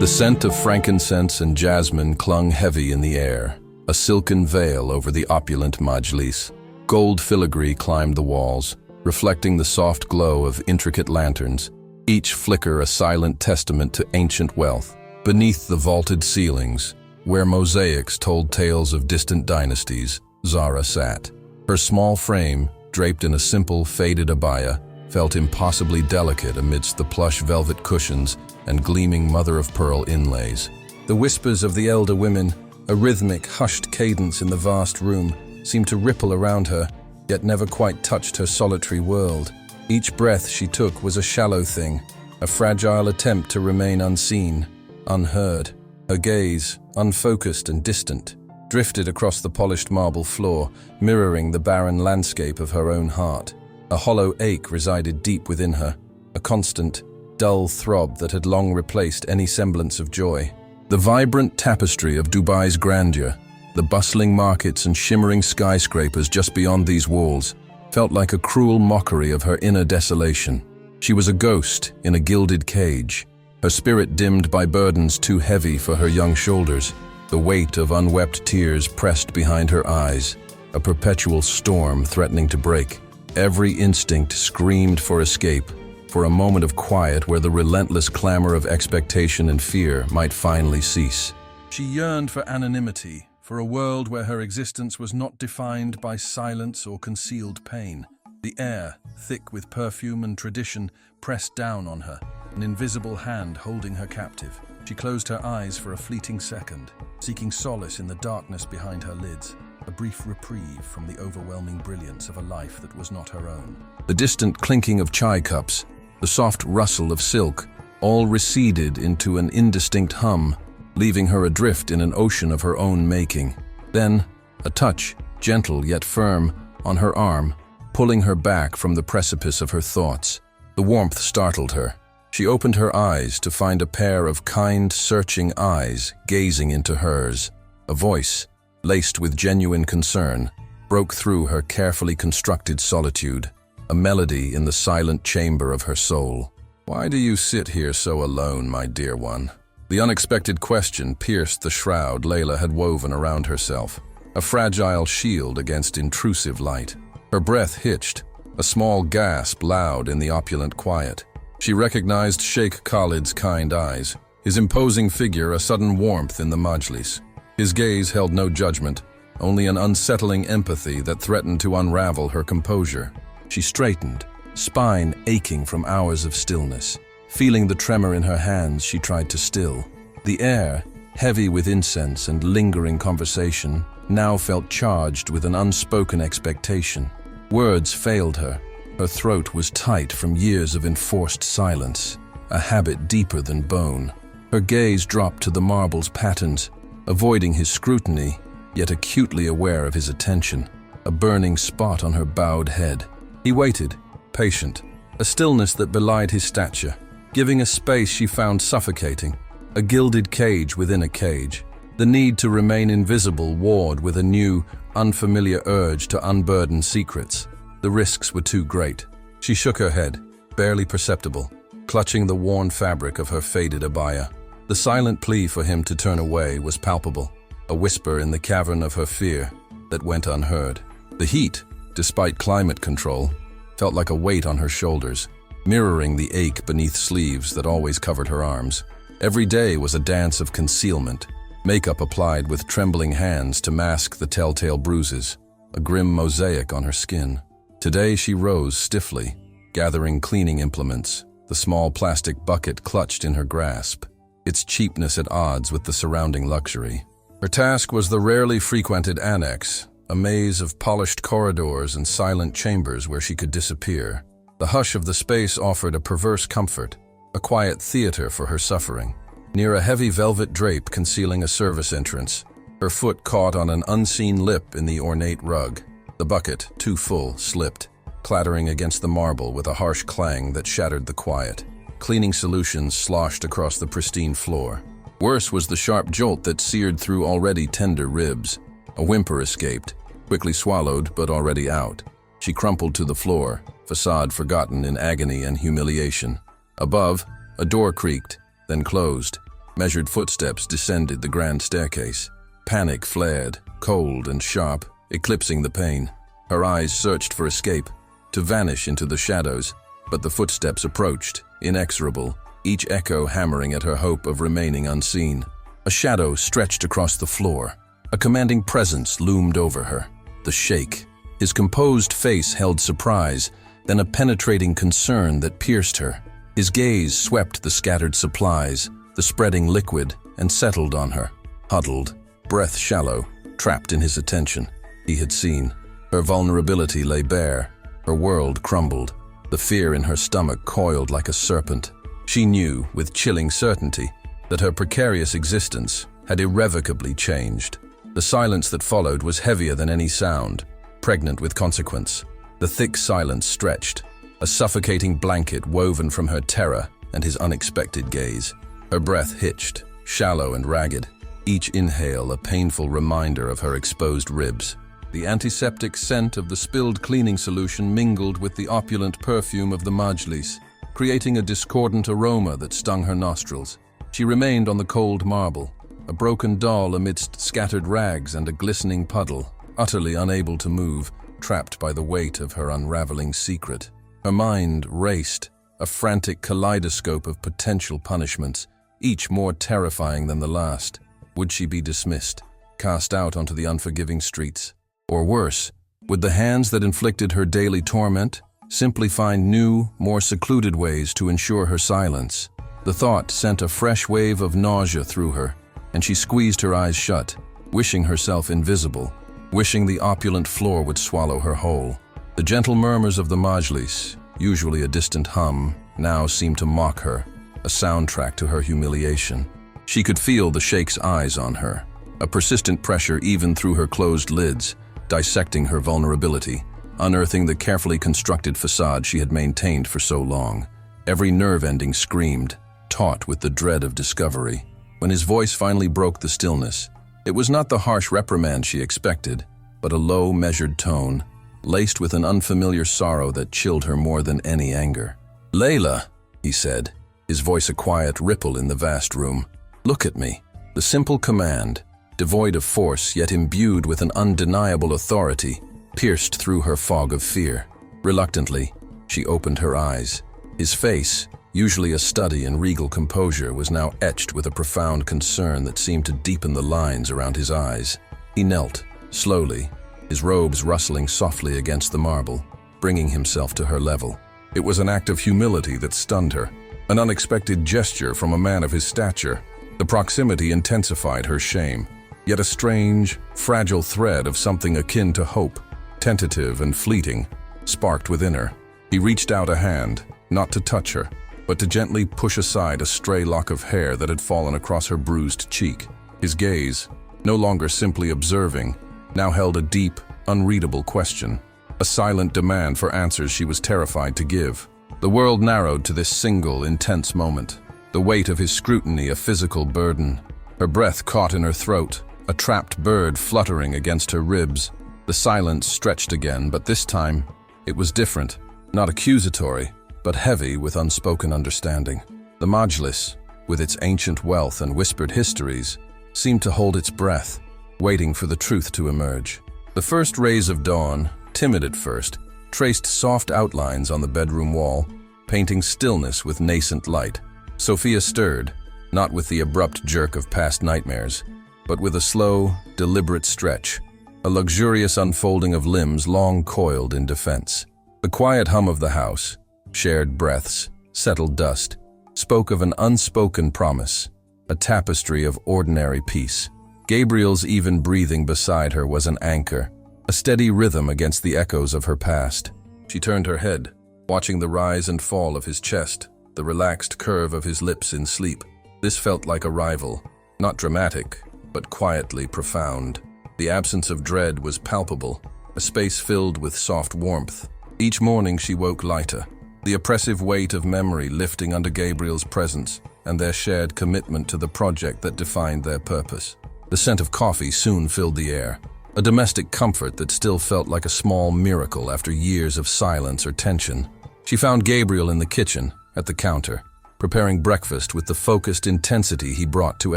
The scent of frankincense and jasmine clung heavy in the air, a silken veil over the opulent majlis. Gold filigree climbed the walls, reflecting the soft glow of intricate lanterns, each flicker a silent testament to ancient wealth. Beneath the vaulted ceilings, where mosaics told tales of distant dynasties, Zara sat. Her small frame, draped in a simple, faded abaya, felt impossibly delicate amidst the plush velvet cushions and gleaming mother-of-pearl inlays. The whispers of the elder women, a rhythmic, hushed cadence in the vast room, seemed to ripple around her, yet never quite touched her solitary world. Each breath she took was a shallow thing, a fragile attempt to remain unseen, unheard. Her gaze, unfocused and distant, drifted across the polished marble floor, mirroring the barren landscape of her own heart. A hollow ache resided deep within her, a constant, dull throb that had long replaced any semblance of joy. The vibrant tapestry of Dubai's grandeur, the bustling markets and shimmering skyscrapers just beyond these walls, felt like a cruel mockery of her inner desolation. She was a ghost in a gilded cage, her spirit dimmed by burdens too heavy for her young shoulders, the weight of unwept tears pressed behind her eyes, a perpetual storm threatening to break. Every instinct screamed for escape, for a moment of quiet where the relentless clamor of expectation and fear might finally cease. She yearned for anonymity, for a world where her existence was not defined by silence or concealed pain. The air, thick with perfume and tradition, pressed down on her, an invisible hand holding her captive. She closed her eyes for a fleeting second, seeking solace in the darkness behind her lids, a brief reprieve from the overwhelming brilliance of a life that was not her own. The distant clinking of chai cups, the soft rustle of silk, all receded into an indistinct hum, leaving her adrift in an ocean of her own making. Then, a touch, gentle yet firm, on her arm, pulling her back from the precipice of her thoughts. The warmth startled her. She opened her eyes to find a pair of kind, searching eyes gazing into hers. A voice, laced with genuine concern, broke through her carefully constructed solitude, a melody in the silent chamber of her soul. "Why do you sit here so alone, my dear one?" The unexpected question pierced the shroud Layla had woven around herself, a fragile shield against intrusive light. Her breath hitched, a small gasp loud in the opulent quiet. She recognized Sheikh Khalid's kind eyes, his imposing figure a sudden warmth in the majlis. His gaze held no judgment, only an unsettling empathy that threatened to unravel her composure. She straightened, spine aching from hours of stillness. Feeling the tremor in her hands, she tried to still. The air, heavy with incense and lingering conversation, now felt charged with an unspoken expectation. Words failed her. Her throat was tight from years of enforced silence, a habit deeper than bone. Her gaze dropped to the marble's patterns, avoiding his scrutiny, yet acutely aware of his attention, a burning spot on her bowed head. He waited, patient, a stillness that belied his stature, giving a space she found suffocating, a gilded cage within a cage. The need to remain invisible warred with a new, unfamiliar urge to unburden secrets. The risks were too great. She shook her head, barely perceptible, clutching the worn fabric of her faded abaya. The silent plea for him to turn away was palpable, a whisper in the cavern of her fear that went unheard. The heat, despite climate control, felt like a weight on her shoulders, mirroring the ache beneath sleeves that always covered her arms. Every day was a dance of concealment, makeup applied with trembling hands to mask the telltale bruises, a grim mosaic on her skin. Today she rose stiffly, gathering cleaning implements, the small plastic bucket clutched in her grasp, its cheapness at odds with the surrounding luxury. Her task was the rarely frequented annex, a maze of polished corridors and silent chambers where she could disappear. The hush of the space offered a perverse comfort, a quiet theater for her suffering. Near a heavy velvet drape concealing a service entrance, her foot caught on an unseen lip in the ornate rug. The bucket, too full, slipped, clattering against the marble with a harsh clang that shattered the quiet. Cleaning solutions sloshed across the pristine floor. Worse was the sharp jolt that seared through already tender ribs. A whimper escaped, quickly swallowed but already out. She crumpled to the floor, facade forgotten in agony and humiliation. Above, a door creaked, then closed, Measured footsteps descended the grand staircase. Panic flared, cold and sharp, eclipsing the pain. Her eyes searched for escape, to vanish into the shadows, but the footsteps approached, inexorable, each echo hammering at her hope of remaining unseen. A shadow stretched across the floor. A commanding presence loomed over her. The Sheikh. His composed face held surprise, then a penetrating concern that pierced her. His gaze swept the scattered supplies, the spreading liquid, and settled on her. Huddled, breath shallow, trapped in his attention. He had seen. Her vulnerability lay bare. Her world crumbled. The fear in her stomach coiled like a serpent. She knew, with chilling certainty, that her precarious existence had irrevocably changed. The silence that followed was heavier than any sound, pregnant with consequence. The thick silence stretched, a suffocating blanket woven from her terror and his unexpected gaze. Her breath hitched, shallow and ragged, each inhale a painful reminder of her exposed ribs. The antiseptic scent of the spilled cleaning solution mingled with the opulent perfume of the majlis, creating a discordant aroma that stung her nostrils. She remained on the cold marble, a broken doll amidst scattered rags and a glistening puddle, utterly unable to move, trapped by the weight of her unraveling secret. Her mind raced, a frantic kaleidoscope of potential punishments, each more terrifying than the last. Would she be dismissed, cast out onto the unforgiving streets? Or worse, would the hands that inflicted her daily torment simply find new, more secluded ways to ensure her silence? The thought sent a fresh wave of nausea through her, and she squeezed her eyes shut, wishing herself invisible, wishing the opulent floor would swallow her whole. The gentle murmurs of the majlis, usually a distant hum, now seemed to mock her, a soundtrack to her humiliation. She could feel the Sheikh's eyes on her, a persistent pressure even through her closed lids, dissecting her vulnerability, unearthing the carefully constructed facade she had maintained for so long. Every nerve ending screamed, taut with the dread of discovery. When his voice finally broke the stillness, it was not the harsh reprimand she expected, but a low, measured tone, laced with an unfamiliar sorrow that chilled her more than any anger. "Layla," he said, his voice a quiet ripple in the vast room. "Look at me." The simple command, devoid of force yet imbued with an undeniable authority, pierced through her fog of fear. Reluctantly, she opened her eyes. His face, usually a study in regal composure, was now etched with a profound concern that seemed to deepen the lines around his eyes. He knelt, slowly, his robes rustling softly against the marble, bringing himself to her level. It was an act of humility that stunned her, an unexpected gesture from a man of his stature. The proximity intensified her shame, yet a strange, fragile thread of something akin to hope, tentative and fleeting, sparked within her. He reached out a hand, not to touch her, but to gently push aside a stray lock of hair that had fallen across her bruised cheek. His gaze, no longer simply observing, now held a deep, unreadable question, a silent demand for answers she was terrified to give. The world narrowed to this single, intense moment, the weight of his scrutiny a physical burden. Her breath caught in her throat, a trapped bird fluttering against her ribs. The silence stretched again, but this time, it was different, not accusatory, but heavy with unspoken understanding. The majlis, with its ancient wealth and whispered histories, seemed to hold its breath, waiting for the truth to emerge. The first rays of dawn, timid at first, traced soft outlines on the bedroom wall, painting stillness with nascent light. Sophia stirred, not with the abrupt jerk of past nightmares, but with a slow, deliberate stretch, a luxurious unfolding of limbs long coiled in defense. The quiet hum of the house, shared breaths, settled dust, spoke of an unspoken promise, a tapestry of ordinary peace. Gabriel's even breathing beside her was an anchor, a steady rhythm against the echoes of her past. She turned her head, watching the rise and fall of his chest, the relaxed curve of his lips in sleep. This felt like a rival, not dramatic, but quietly profound. The absence of dread was palpable, a space filled with soft warmth. Each morning she woke lighter, the oppressive weight of memory lifting under Gabriel's presence and their shared commitment to the project that defined their purpose. The scent of coffee soon filled the air, a domestic comfort that still felt like a small miracle after years of silence or tension. She found Gabriel in the kitchen, at the counter, preparing breakfast with the focused intensity he brought to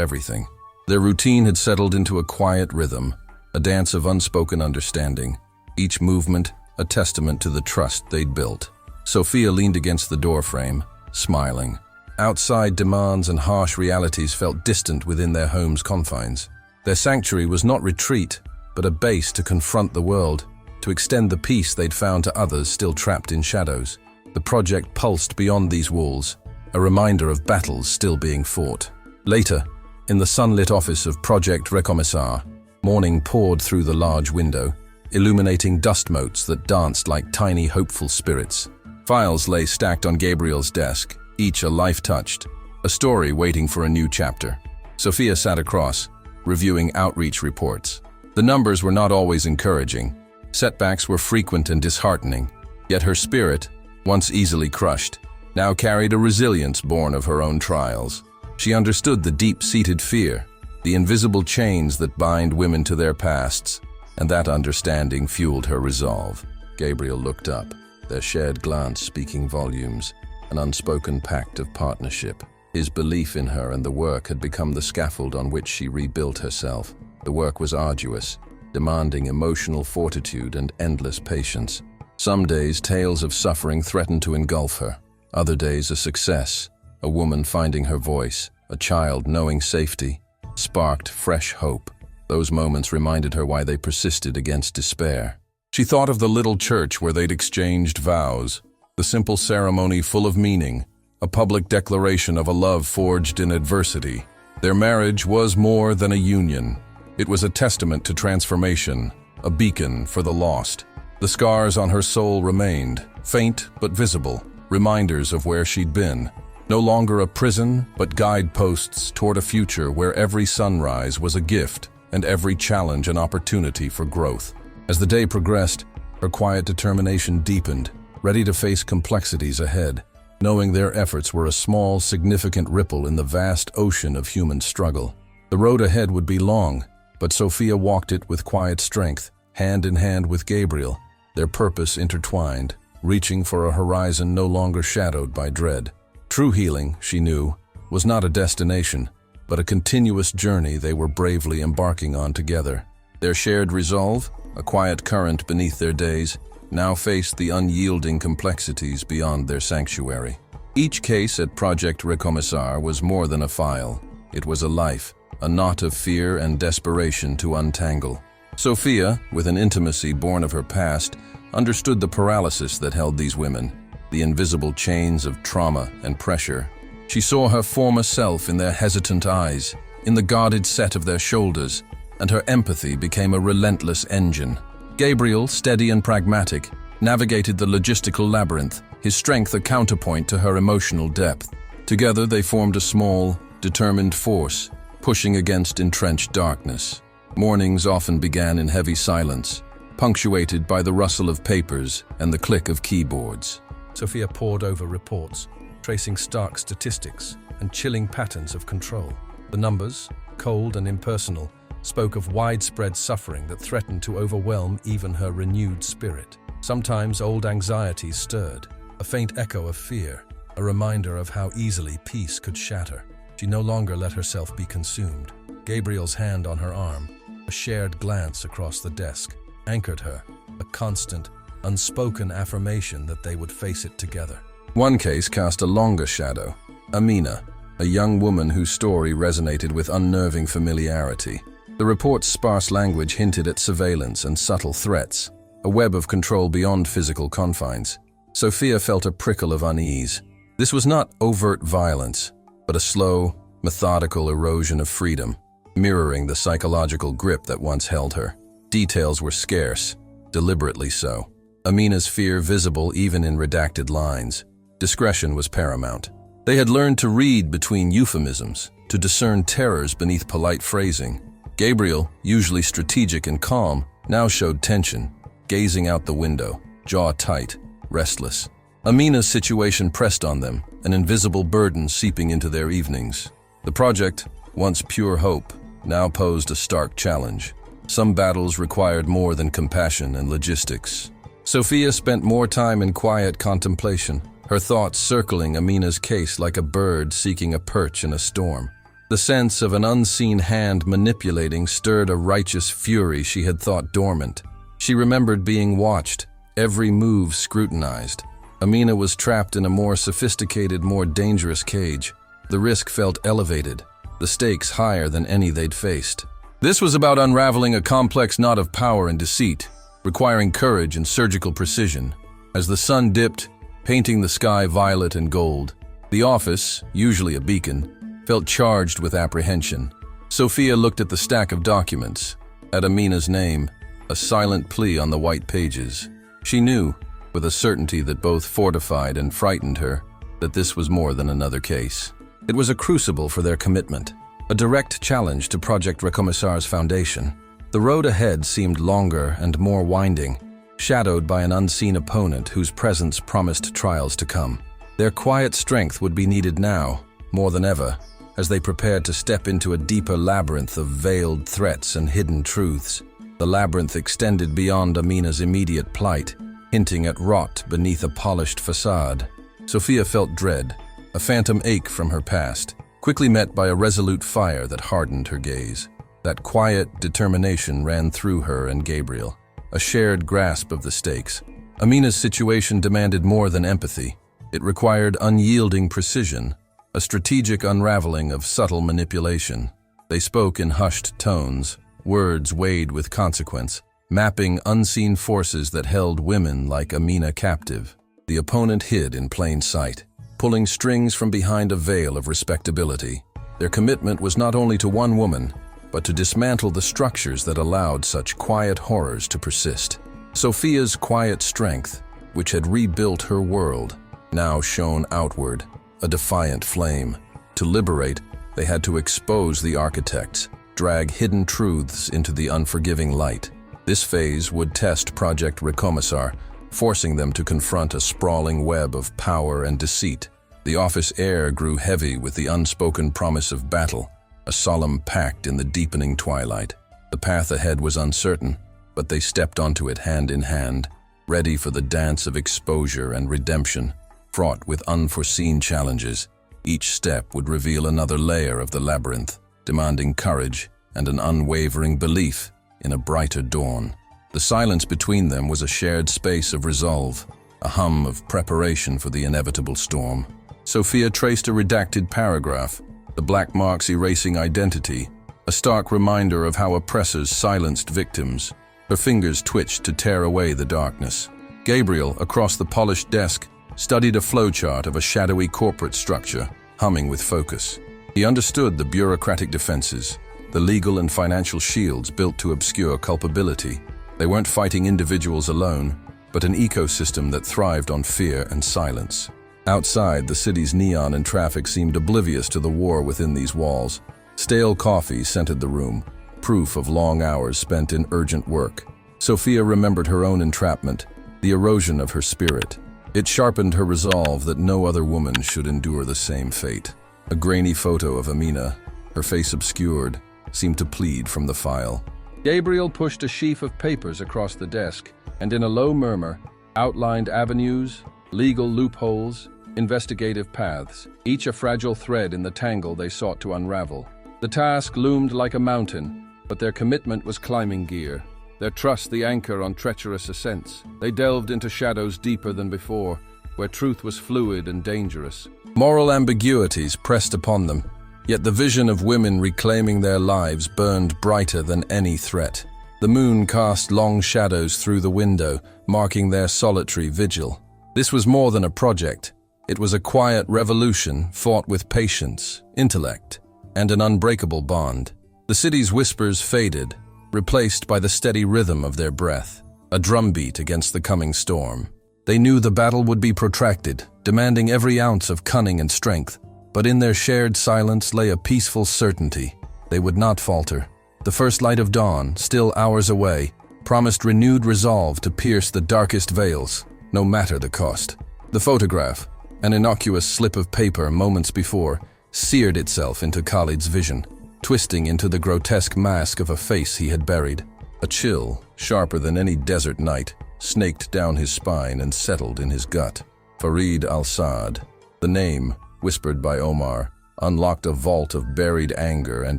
everything. Their routine had settled into a quiet rhythm, a dance of unspoken understanding, each movement a testament to the trust they'd built. Sophia leaned against the doorframe, smiling. Outside demands and harsh realities felt distant within their home's confines. Their sanctuary was not retreat, but a base to confront the world, to extend the peace they'd found to others still trapped in shadows. The project pulsed beyond these walls, a reminder of battles still being fought. Later, in the sunlit office of Project Recommissar, morning poured through the large window, illuminating dust motes that danced like tiny hopeful spirits. Files lay stacked on Gabriel's desk, each a life touched, a story waiting for a new chapter. Sophia sat across, reviewing outreach reports. The numbers were not always encouraging. Setbacks were frequent and disheartening, yet her spirit, once easily crushed, now carried a resilience born of her own trials. She understood the deep-seated fear, the invisible chains that bind women to their pasts, and that understanding fueled her resolve. Gabriel looked up, their shared glance speaking volumes, an unspoken pact of partnership. His belief in her and the work had become the scaffold on which she rebuilt herself. The work was arduous, demanding emotional fortitude and endless patience. Some days, tales of suffering threatened to engulf her. Other days, a success, a woman finding her voice, a child knowing safety, sparked fresh hope. Those moments reminded her why they persisted against despair. She thought of the little church where they'd exchanged vows, the simple ceremony full of meaning, a public declaration of a love forged in adversity. Their marriage was more than a union. It was a testament to transformation, a beacon for the lost. The scars on her soul remained, faint but visible, reminders of where she'd been. No longer a prison, but guideposts toward a future where every sunrise was a gift and every challenge an opportunity for growth. As the day progressed, her quiet determination deepened, ready to face complexities ahead, knowing their efforts were a small, significant ripple in the vast ocean of human struggle. The road ahead would be long, but Sophia walked it with quiet strength, hand in hand with Gabriel, their purpose intertwined, reaching for a horizon no longer shadowed by dread. True healing, she knew, was not a destination, but a continuous journey they were bravely embarking on together. Their shared resolve, a quiet current beneath their days, now faced the unyielding complexities beyond their sanctuary. Each case at Project Recommissar was more than a file. It was a life, a knot of fear and desperation to untangle. Sophia, with an intimacy born of her past, understood the paralysis that held these women, the invisible chains of trauma and pressure. She saw her former self in their hesitant eyes, in the guarded set of their shoulders, and her empathy became a relentless engine. Gabriel, steady and pragmatic, navigated the logistical labyrinth, his strength a counterpoint to her emotional depth. Together they formed a small, determined force, pushing against entrenched darkness. Mornings often began in heavy silence, punctuated by the rustle of papers and the click of keyboards. Sophia pored over reports, tracing stark statistics and chilling patterns of control. The numbers, cold and impersonal, spoke of widespread suffering that threatened to overwhelm even her renewed spirit. Sometimes old anxieties stirred, a faint echo of fear, a reminder of how easily peace could shatter. She no longer let herself be consumed. Gabriel's hand on her arm, a shared glance across the desk, anchored her, a constant, unspoken affirmation that they would face it together. One case cast a longer shadow. Amina, a young woman whose story resonated with unnerving familiarity. The report's sparse language hinted at surveillance and subtle threats, a web of control beyond physical confines. Sophia felt a prickle of unease. This was not overt violence, but a slow, methodical erosion of freedom, mirroring the psychological grip that once held her. Details were scarce, deliberately so. Amina's fear visible even in redacted lines. Discretion was paramount. They had learned to read between euphemisms, to discern terrors beneath polite phrasing. Gabriel, usually strategic and calm, now showed tension, gazing out the window, jaw tight, restless. Amina's situation pressed on them, an invisible burden seeping into their evenings. The project, once pure hope, now posed a stark challenge. Some battles required more than compassion and logistics. Sophia spent more time in quiet contemplation, her thoughts circling Amina's case like a bird seeking a perch in a storm. The sense of an unseen hand manipulating stirred a righteous fury she had thought dormant. She remembered being watched, every move scrutinized. Amina was trapped in a more sophisticated, more dangerous cage. The risk felt elevated, the stakes higher than any they'd faced. This was about unraveling a complex knot of power and deceit, requiring courage and surgical precision. As the sun dipped, painting the sky violet and gold, the office, usually a beacon, felt charged with apprehension. Sophia looked at the stack of documents, at Amina's name, a silent plea on the white pages. She knew, with a certainty that both fortified and frightened her, that this was more than another case. It was a crucible for their commitment, a direct challenge to Project Recommissar's foundation. The road ahead seemed longer and more winding, shadowed by an unseen opponent whose presence promised trials to come. Their quiet strength would be needed now, more than ever, as they prepared to step into a deeper labyrinth of veiled threats and hidden truths. The labyrinth extended beyond Amina's immediate plight, hinting at rot beneath a polished facade. Sophia felt dread, a phantom ache from her past, quickly met by a resolute fire that hardened her gaze. That quiet determination ran through her and Gabriel, a shared grasp of the stakes. Amina's situation demanded more than empathy. It required unyielding precision, a strategic unraveling of subtle manipulation. They spoke in hushed tones, words weighed with consequence, mapping unseen forces that held women like Amina captive. The opponent hid in plain sight, pulling strings from behind a veil of respectability. Their commitment was not only to one woman, but to dismantle the structures that allowed such quiet horrors to persist. Sophia's quiet strength, which had rebuilt her world, now shone outward, a defiant flame. To liberate, they had to expose the architects, drag hidden truths into the unforgiving light. This phase would test Project Recommissar, forcing them to confront a sprawling web of power and deceit. The office air grew heavy with the unspoken promise of battle, a solemn pact in the deepening twilight. The path ahead was uncertain, but they stepped onto it hand in hand, ready for the dance of exposure and redemption, fraught with unforeseen challenges. Each step would reveal another layer of the labyrinth, demanding courage and an unwavering belief in a brighter dawn. The silence between them was a shared space of resolve, a hum of preparation for the inevitable storm. Sophia traced a redacted paragraph, the black marks erasing identity, a stark reminder of how oppressors silenced victims. Her fingers twitched to tear away the darkness. Gabriel, across the polished desk, studied a flowchart of a shadowy corporate structure, humming with focus. He understood the bureaucratic defenses, the legal and financial shields built to obscure culpability. They weren't fighting individuals alone, but an ecosystem that thrived on fear and silence. Outside, the city's neon and traffic seemed oblivious to the war within these walls. Stale coffee scented the room, proof of long hours spent in urgent work. Sophia remembered her own entrapment, the erosion of her spirit. It sharpened her resolve that no other woman should endure the same fate. A grainy photo of Amina, her face obscured, seemed to plead from the file. Gabriel pushed a sheaf of papers across the desk, and in a low murmur, outlined avenues, legal loopholes, investigative paths, each a fragile thread in the tangle they sought to unravel. The task loomed like a mountain, but their commitment was climbing gear, their trust the anchor on treacherous ascents. They delved into shadows deeper than before, where truth was fluid and dangerous. Moral ambiguities pressed upon them, yet the vision of women reclaiming their lives burned brighter than any threat. The moon cast long shadows through the window, marking their solitary vigil. This was more than a project. It was a quiet revolution fought with patience, intellect, and an unbreakable bond. The city's whispers faded, replaced by the steady rhythm of their breath, a drumbeat against the coming storm. They knew the battle would be protracted, demanding every ounce of cunning and strength, but in their shared silence lay a peaceful certainty. They would not falter. The first light of dawn, still hours away, promised renewed resolve to pierce the darkest veils, no matter the cost. The photograph, an innocuous slip of paper moments before, seared itself into Khalid's vision, twisting into the grotesque mask of a face he had buried. A chill, sharper than any desert night, snaked down his spine and settled in his gut. Farid al-Saad. The name, whispered by Omar, unlocked a vault of buried anger and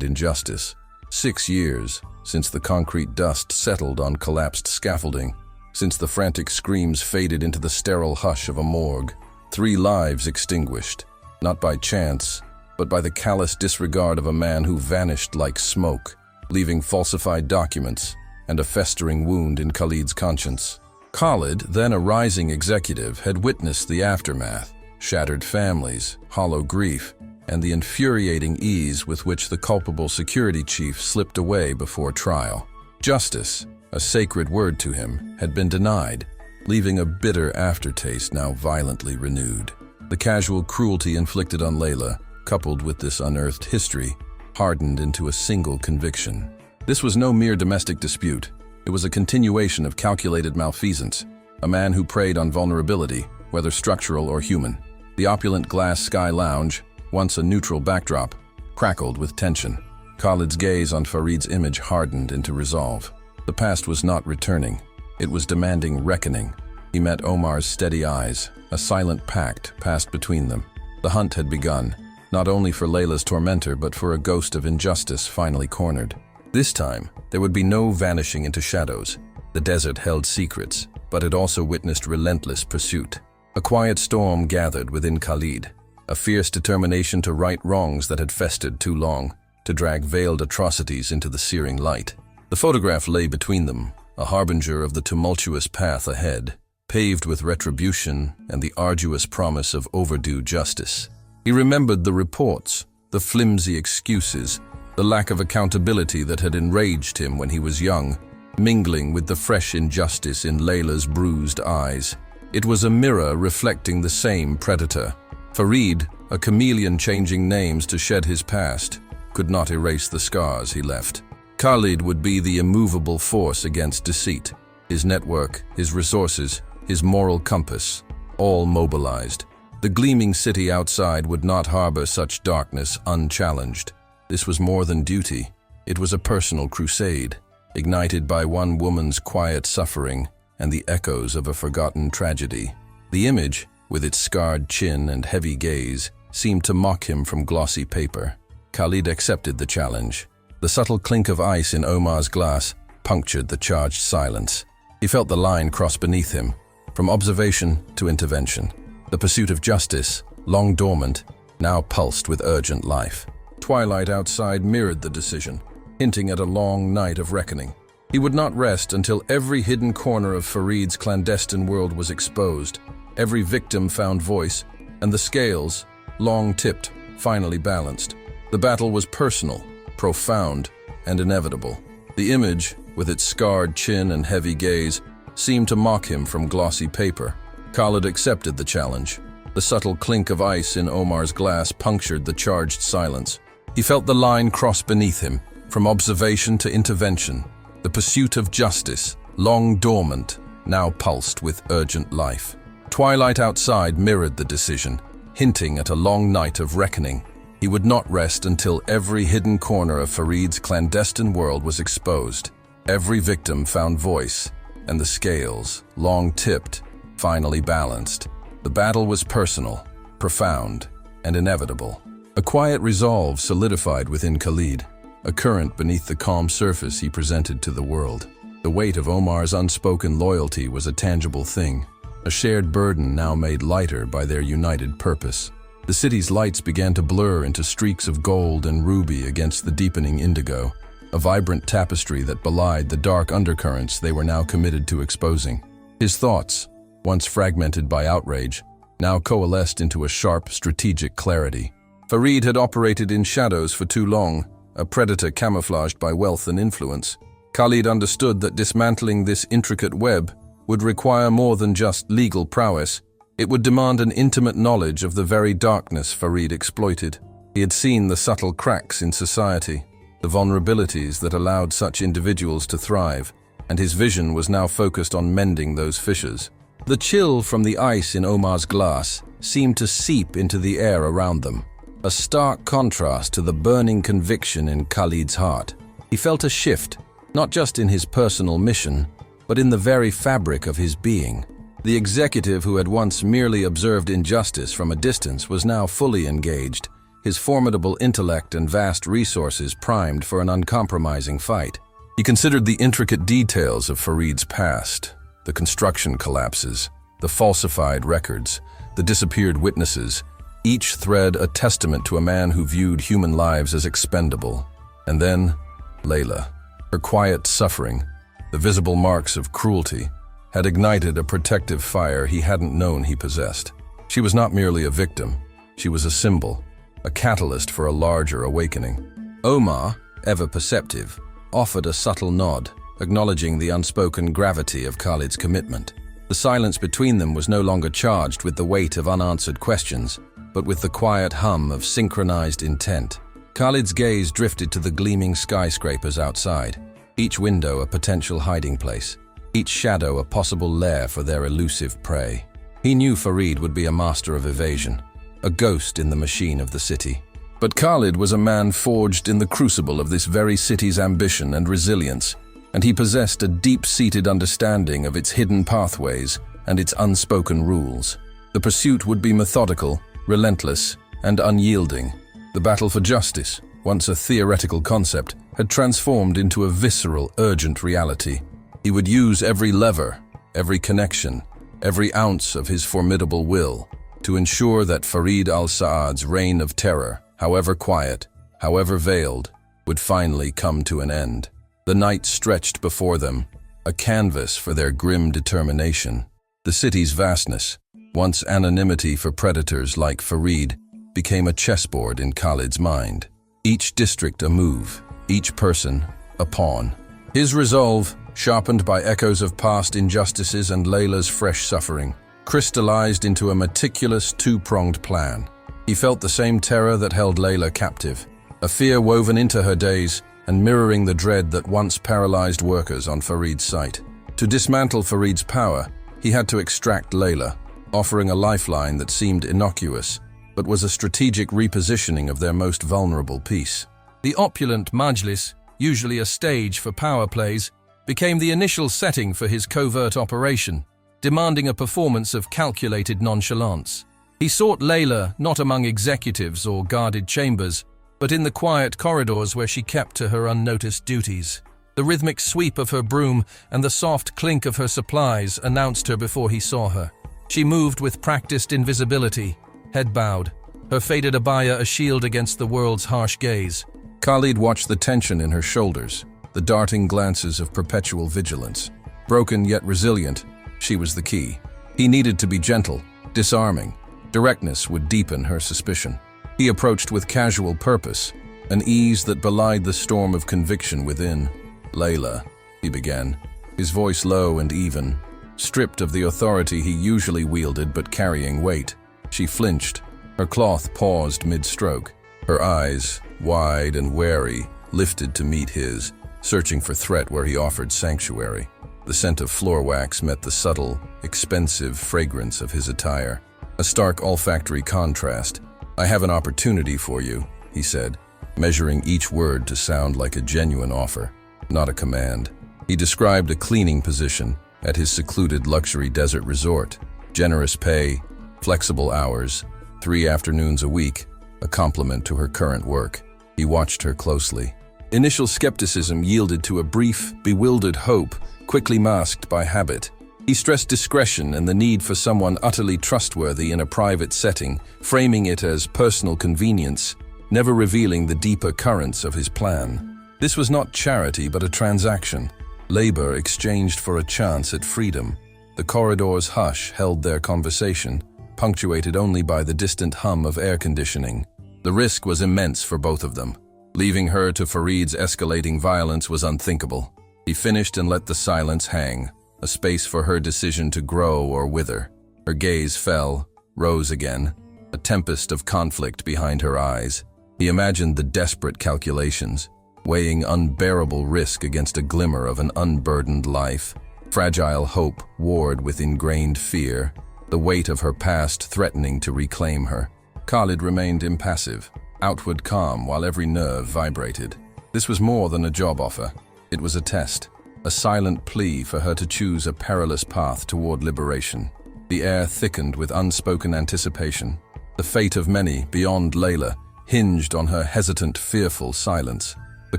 injustice. 6 years since the concrete dust settled on collapsed scaffolding, since the frantic screams faded into the sterile hush of a morgue. 3 lives extinguished, not by chance, but by the callous disregard of a man who vanished like smoke, leaving falsified documents and a festering wound in Khalid's conscience. Khalid, then a rising executive, had witnessed the aftermath: shattered families, hollow grief, and the infuriating ease with which the culpable security chief slipped away before trial. Justice, a sacred word to him, had been denied, leaving a bitter aftertaste now violently renewed. The casual cruelty inflicted on Layla, coupled with this unearthed history, hardened into a single conviction. This was no mere domestic dispute. It was a continuation of calculated malfeasance, a man who preyed on vulnerability, whether structural or human. The opulent glass sky lounge, once a neutral backdrop, crackled with tension. Khalid's gaze on Farid's image hardened into resolve. The past was not returning. It was demanding reckoning. He met Omar's steady eyes. A silent pact passed between them. The hunt had begun, not only for Layla's tormentor, but for a ghost of injustice finally cornered. This time, there would be no vanishing into shadows. The desert held secrets, but it also witnessed relentless pursuit. A quiet storm gathered within Khalid, a fierce determination to right wrongs that had festered too long, to drag veiled atrocities into the searing light. The photograph lay between them, a harbinger of the tumultuous path ahead, paved with retribution and the arduous promise of overdue justice. He remembered the reports, the flimsy excuses, the lack of accountability that had enraged him when he was young, mingling with the fresh injustice in Layla's bruised eyes. It was a mirror reflecting the same predator. Farid, a chameleon changing names to shed his past, could not erase the scars he left. Khalid would be the immovable force against deceit, his network, his resources, his moral compass, all mobilized. The gleaming city outside would not harbor such darkness unchallenged. This was more than duty. It was a personal crusade, ignited by one woman's quiet suffering and the echoes of a forgotten tragedy. The image, with its scarred chin and heavy gaze, seemed to mock him from glossy paper. Khalid accepted the challenge. The subtle clink of ice in Omar's glass punctured the charged silence. He felt the line cross beneath him, from observation to intervention. The pursuit of justice, long dormant, now pulsed with urgent life. Twilight outside mirrored the decision, hinting at a long night of reckoning. He would not rest until every hidden corner of Farid's clandestine world was exposed, every victim found voice, and the scales, long tipped, finally balanced. The battle was personal, profound, and inevitable. The image, with its scarred chin and heavy gaze, seemed to mock him from glossy paper. Khalid accepted the challenge. The subtle clink of ice in Omar's glass punctured the charged silence. He felt the line cross beneath him, from observation to intervention. The pursuit of justice, long dormant, now pulsed with urgent life. Twilight outside mirrored the decision, hinting at a long night of reckoning. He would not rest until every hidden corner of Farid's clandestine world was exposed. Every victim found voice, and the scales, long tipped, finally balanced. The battle was personal, profound, and inevitable. A quiet resolve solidified within Khalid, a current beneath the calm surface he presented to the world. The weight of Omar's unspoken loyalty was a tangible thing, a shared burden now made lighter by their united purpose. The city's lights began to blur into streaks of gold and ruby against the deepening indigo, a vibrant tapestry that belied the dark undercurrents they were now committed to exposing. His thoughts, once fragmented by outrage, now coalesced into a sharp, strategic clarity. Farid had operated in shadows for too long, a predator camouflaged by wealth and influence. Khalid understood that dismantling this intricate web would require more than just legal prowess. It would demand an intimate knowledge of the very darkness Farid exploited. He had seen the subtle cracks in society, the vulnerabilities that allowed such individuals to thrive, and his vision was now focused on mending those fissures. The chill from the ice in Omar's glass seemed to seep into the air around them, a stark contrast to the burning conviction in Khalid's heart. He felt a shift, not just in his personal mission, but in the very fabric of his being. The executive who had once merely observed injustice from a distance was now fully engaged, his formidable intellect and vast resources primed for an uncompromising fight. He considered the intricate details of Farid's past, the construction collapses, the falsified records, the disappeared witnesses, each thread a testament to a man who viewed human lives as expendable. And then, Layla. Her quiet suffering, the visible marks of cruelty, had ignited a protective fire he hadn't known he possessed. She was not merely a victim, she was a symbol, a catalyst for a larger awakening. Omar, ever perceptive, offered a subtle nod, acknowledging the unspoken gravity of Khalid's commitment. The silence between them was no longer charged with the weight of unanswered questions, but with the quiet hum of synchronized intent. Khalid's gaze drifted to the gleaming skyscrapers outside, each window a potential hiding place, each shadow a possible lair for their elusive prey. He knew Farid would be a master of evasion, a ghost in the machine of the city. But Khalid was a man forged in the crucible of this very city's ambition and resilience, and he possessed a deep-seated understanding of its hidden pathways and its unspoken rules. The pursuit would be methodical, relentless, and unyielding. The battle for justice, once a theoretical concept, had transformed into a visceral, urgent reality. He would use every lever, every connection, every ounce of his formidable will to ensure that Farid al-Saad's reign of terror, however quiet, however veiled, would finally come to an end. The night stretched before them, a canvas for their grim determination. The city's vastness, once anonymity for predators like Farid, became a chessboard in Khalid's mind. Each district a move, each person a pawn. His resolve, sharpened by echoes of past injustices and Layla's fresh suffering, crystallized into a meticulous two-pronged plan. He felt the same terror that held Layla captive, a fear woven into her days and mirroring the dread that once paralyzed workers on Farid's site. To dismantle Farid's power, he had to extract Layla, offering a lifeline that seemed innocuous, but was a strategic repositioning of their most vulnerable piece. The opulent majlis, usually a stage for power plays, became the initial setting for his covert operation, demanding a performance of calculated nonchalance. He sought Layla not among executives or guarded chambers, but in the quiet corridors where she kept to her unnoticed duties. The rhythmic sweep of her broom and the soft clink of her supplies announced her before he saw her. She moved with practiced invisibility, head bowed, her faded abaya a shield against the world's harsh gaze. Khalid watched the tension in her shoulders, the darting glances of perpetual vigilance. Broken yet resilient, she was the key. He needed to be gentle, disarming. Directness would deepen her suspicion. He approached with casual purpose, an ease that belied the storm of conviction within. "Layla," he began, his voice low and even, stripped of the authority he usually wielded but carrying weight. She flinched, her cloth paused mid-stroke. Her eyes, wide and wary, lifted to meet his, searching for threat where he offered sanctuary. The scent of floor wax met the subtle, expensive fragrance of his attire, a stark olfactory contrast. "I have an opportunity for you," he said, measuring each word to sound like a genuine offer, not a command. He described a cleaning position at his secluded luxury desert resort. Generous pay, flexible hours, 3 afternoons a week, a complement to her current work. He watched her closely. Initial skepticism yielded to a brief, bewildered hope, quickly masked by habit. He stressed discretion and the need for someone utterly trustworthy in a private setting, framing it as personal convenience, never revealing the deeper currents of his plan. This was not charity but a transaction, labor exchanged for a chance at freedom. The corridor's hush held their conversation, punctuated only by the distant hum of air conditioning. The risk was immense for both of them. Leaving her to Farid's escalating violence was unthinkable. He finished and let the silence hang, a space for her decision to grow or wither. Her gaze fell, rose again, a tempest of conflict behind her eyes. He imagined the desperate calculations, weighing unbearable risk against a glimmer of an unburdened life. Fragile hope warred with ingrained fear, the weight of her past threatening to reclaim her. Khalid remained impassive, outward calm while every nerve vibrated. This was more than a job offer. It was a test, a silent plea for her to choose a perilous path toward liberation. The air thickened with unspoken anticipation. The fate of many, beyond Layla, hinged on her hesitant, fearful silence. The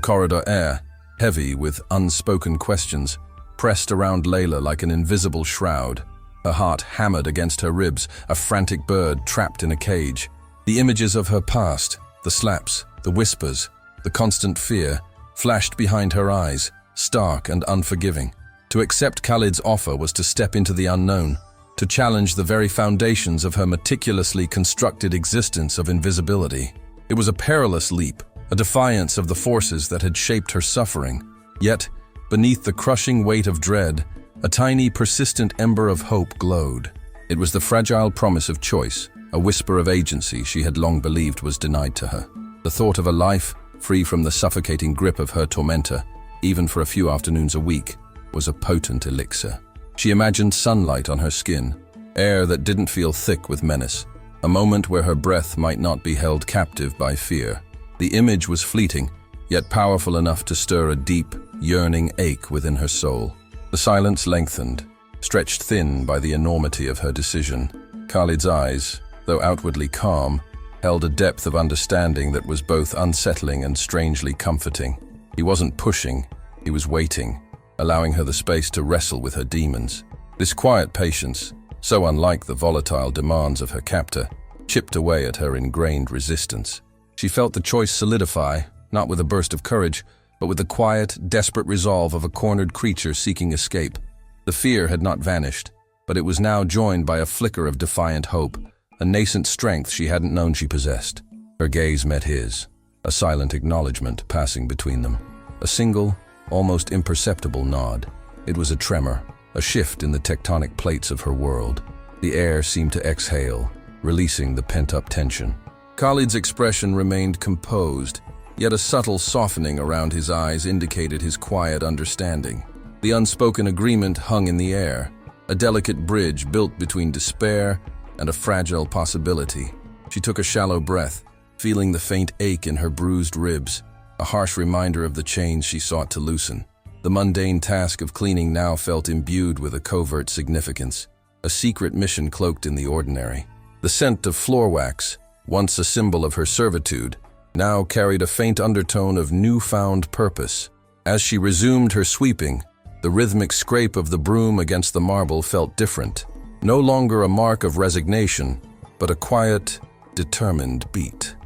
corridor air, heavy with unspoken questions, pressed around Layla like an invisible shroud. Her heart hammered against her ribs, a frantic bird trapped in a cage. The images of her past, the slaps, the whispers, the constant fear, flashed behind her eyes, stark and unforgiving. To accept Khalid's offer was to step into the unknown, to challenge the very foundations of her meticulously constructed existence of invisibility. It was a perilous leap, a defiance of the forces that had shaped her suffering. Yet, beneath the crushing weight of dread, a tiny, persistent ember of hope glowed. It was the fragile promise of choice, a whisper of agency she had long believed was denied to her. The thought of a life, free from the suffocating grip of her tormentor, even for a few afternoons a week, was a potent elixir. She imagined sunlight on her skin, air that didn't feel thick with menace, a moment where her breath might not be held captive by fear. The image was fleeting, yet powerful enough to stir a deep, yearning ache within her soul. The silence lengthened, stretched thin by the enormity of her decision. Khalid's eyes, though outwardly calm, held a depth of understanding that was both unsettling and strangely comforting. He wasn't pushing, he was waiting, allowing her the space to wrestle with her demons. This quiet patience, so unlike the volatile demands of her captor, chipped away at her ingrained resistance. She felt the choice solidify, not with a burst of courage, but with the quiet, desperate resolve of a cornered creature seeking escape. The fear had not vanished, but it was now joined by a flicker of defiant hope, a nascent strength she hadn't known she possessed. Her gaze met his, a silent acknowledgement passing between them. A single, almost imperceptible nod. It was a tremor, a shift in the tectonic plates of her world. The air seemed to exhale, releasing the pent-up tension. Khalid's expression remained composed, yet a subtle softening around his eyes indicated his quiet understanding. The unspoken agreement hung in the air, a delicate bridge built between despair and a fragile possibility. She took a shallow breath, feeling the faint ache in her bruised ribs, a harsh reminder of the chains she sought to loosen. The mundane task of cleaning now felt imbued with a covert significance, a secret mission cloaked in the ordinary. The scent of floor wax, once a symbol of her servitude, now carried a faint undertone of newfound purpose. As she resumed her sweeping, the rhythmic scrape of the broom against the marble felt different, no longer a mark of resignation, but a quiet, determined beat.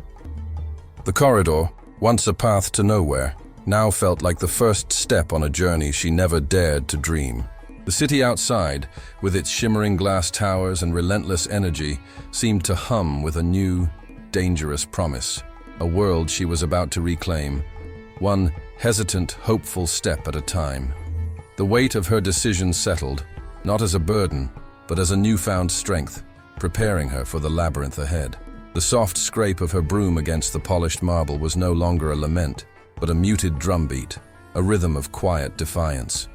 The corridor, once a path to nowhere, now felt like the first step on a journey she never dared to dream. The city outside, with its shimmering glass towers and relentless energy, seemed to hum with a new, dangerous promise. A world she was about to reclaim, one hesitant, hopeful step at a time. The weight of her decision settled, not as a burden, but as a newfound strength, preparing her for the labyrinth ahead. The soft scrape of her broom against the polished marble was no longer a lament, but a muted drumbeat, a rhythm of quiet defiance.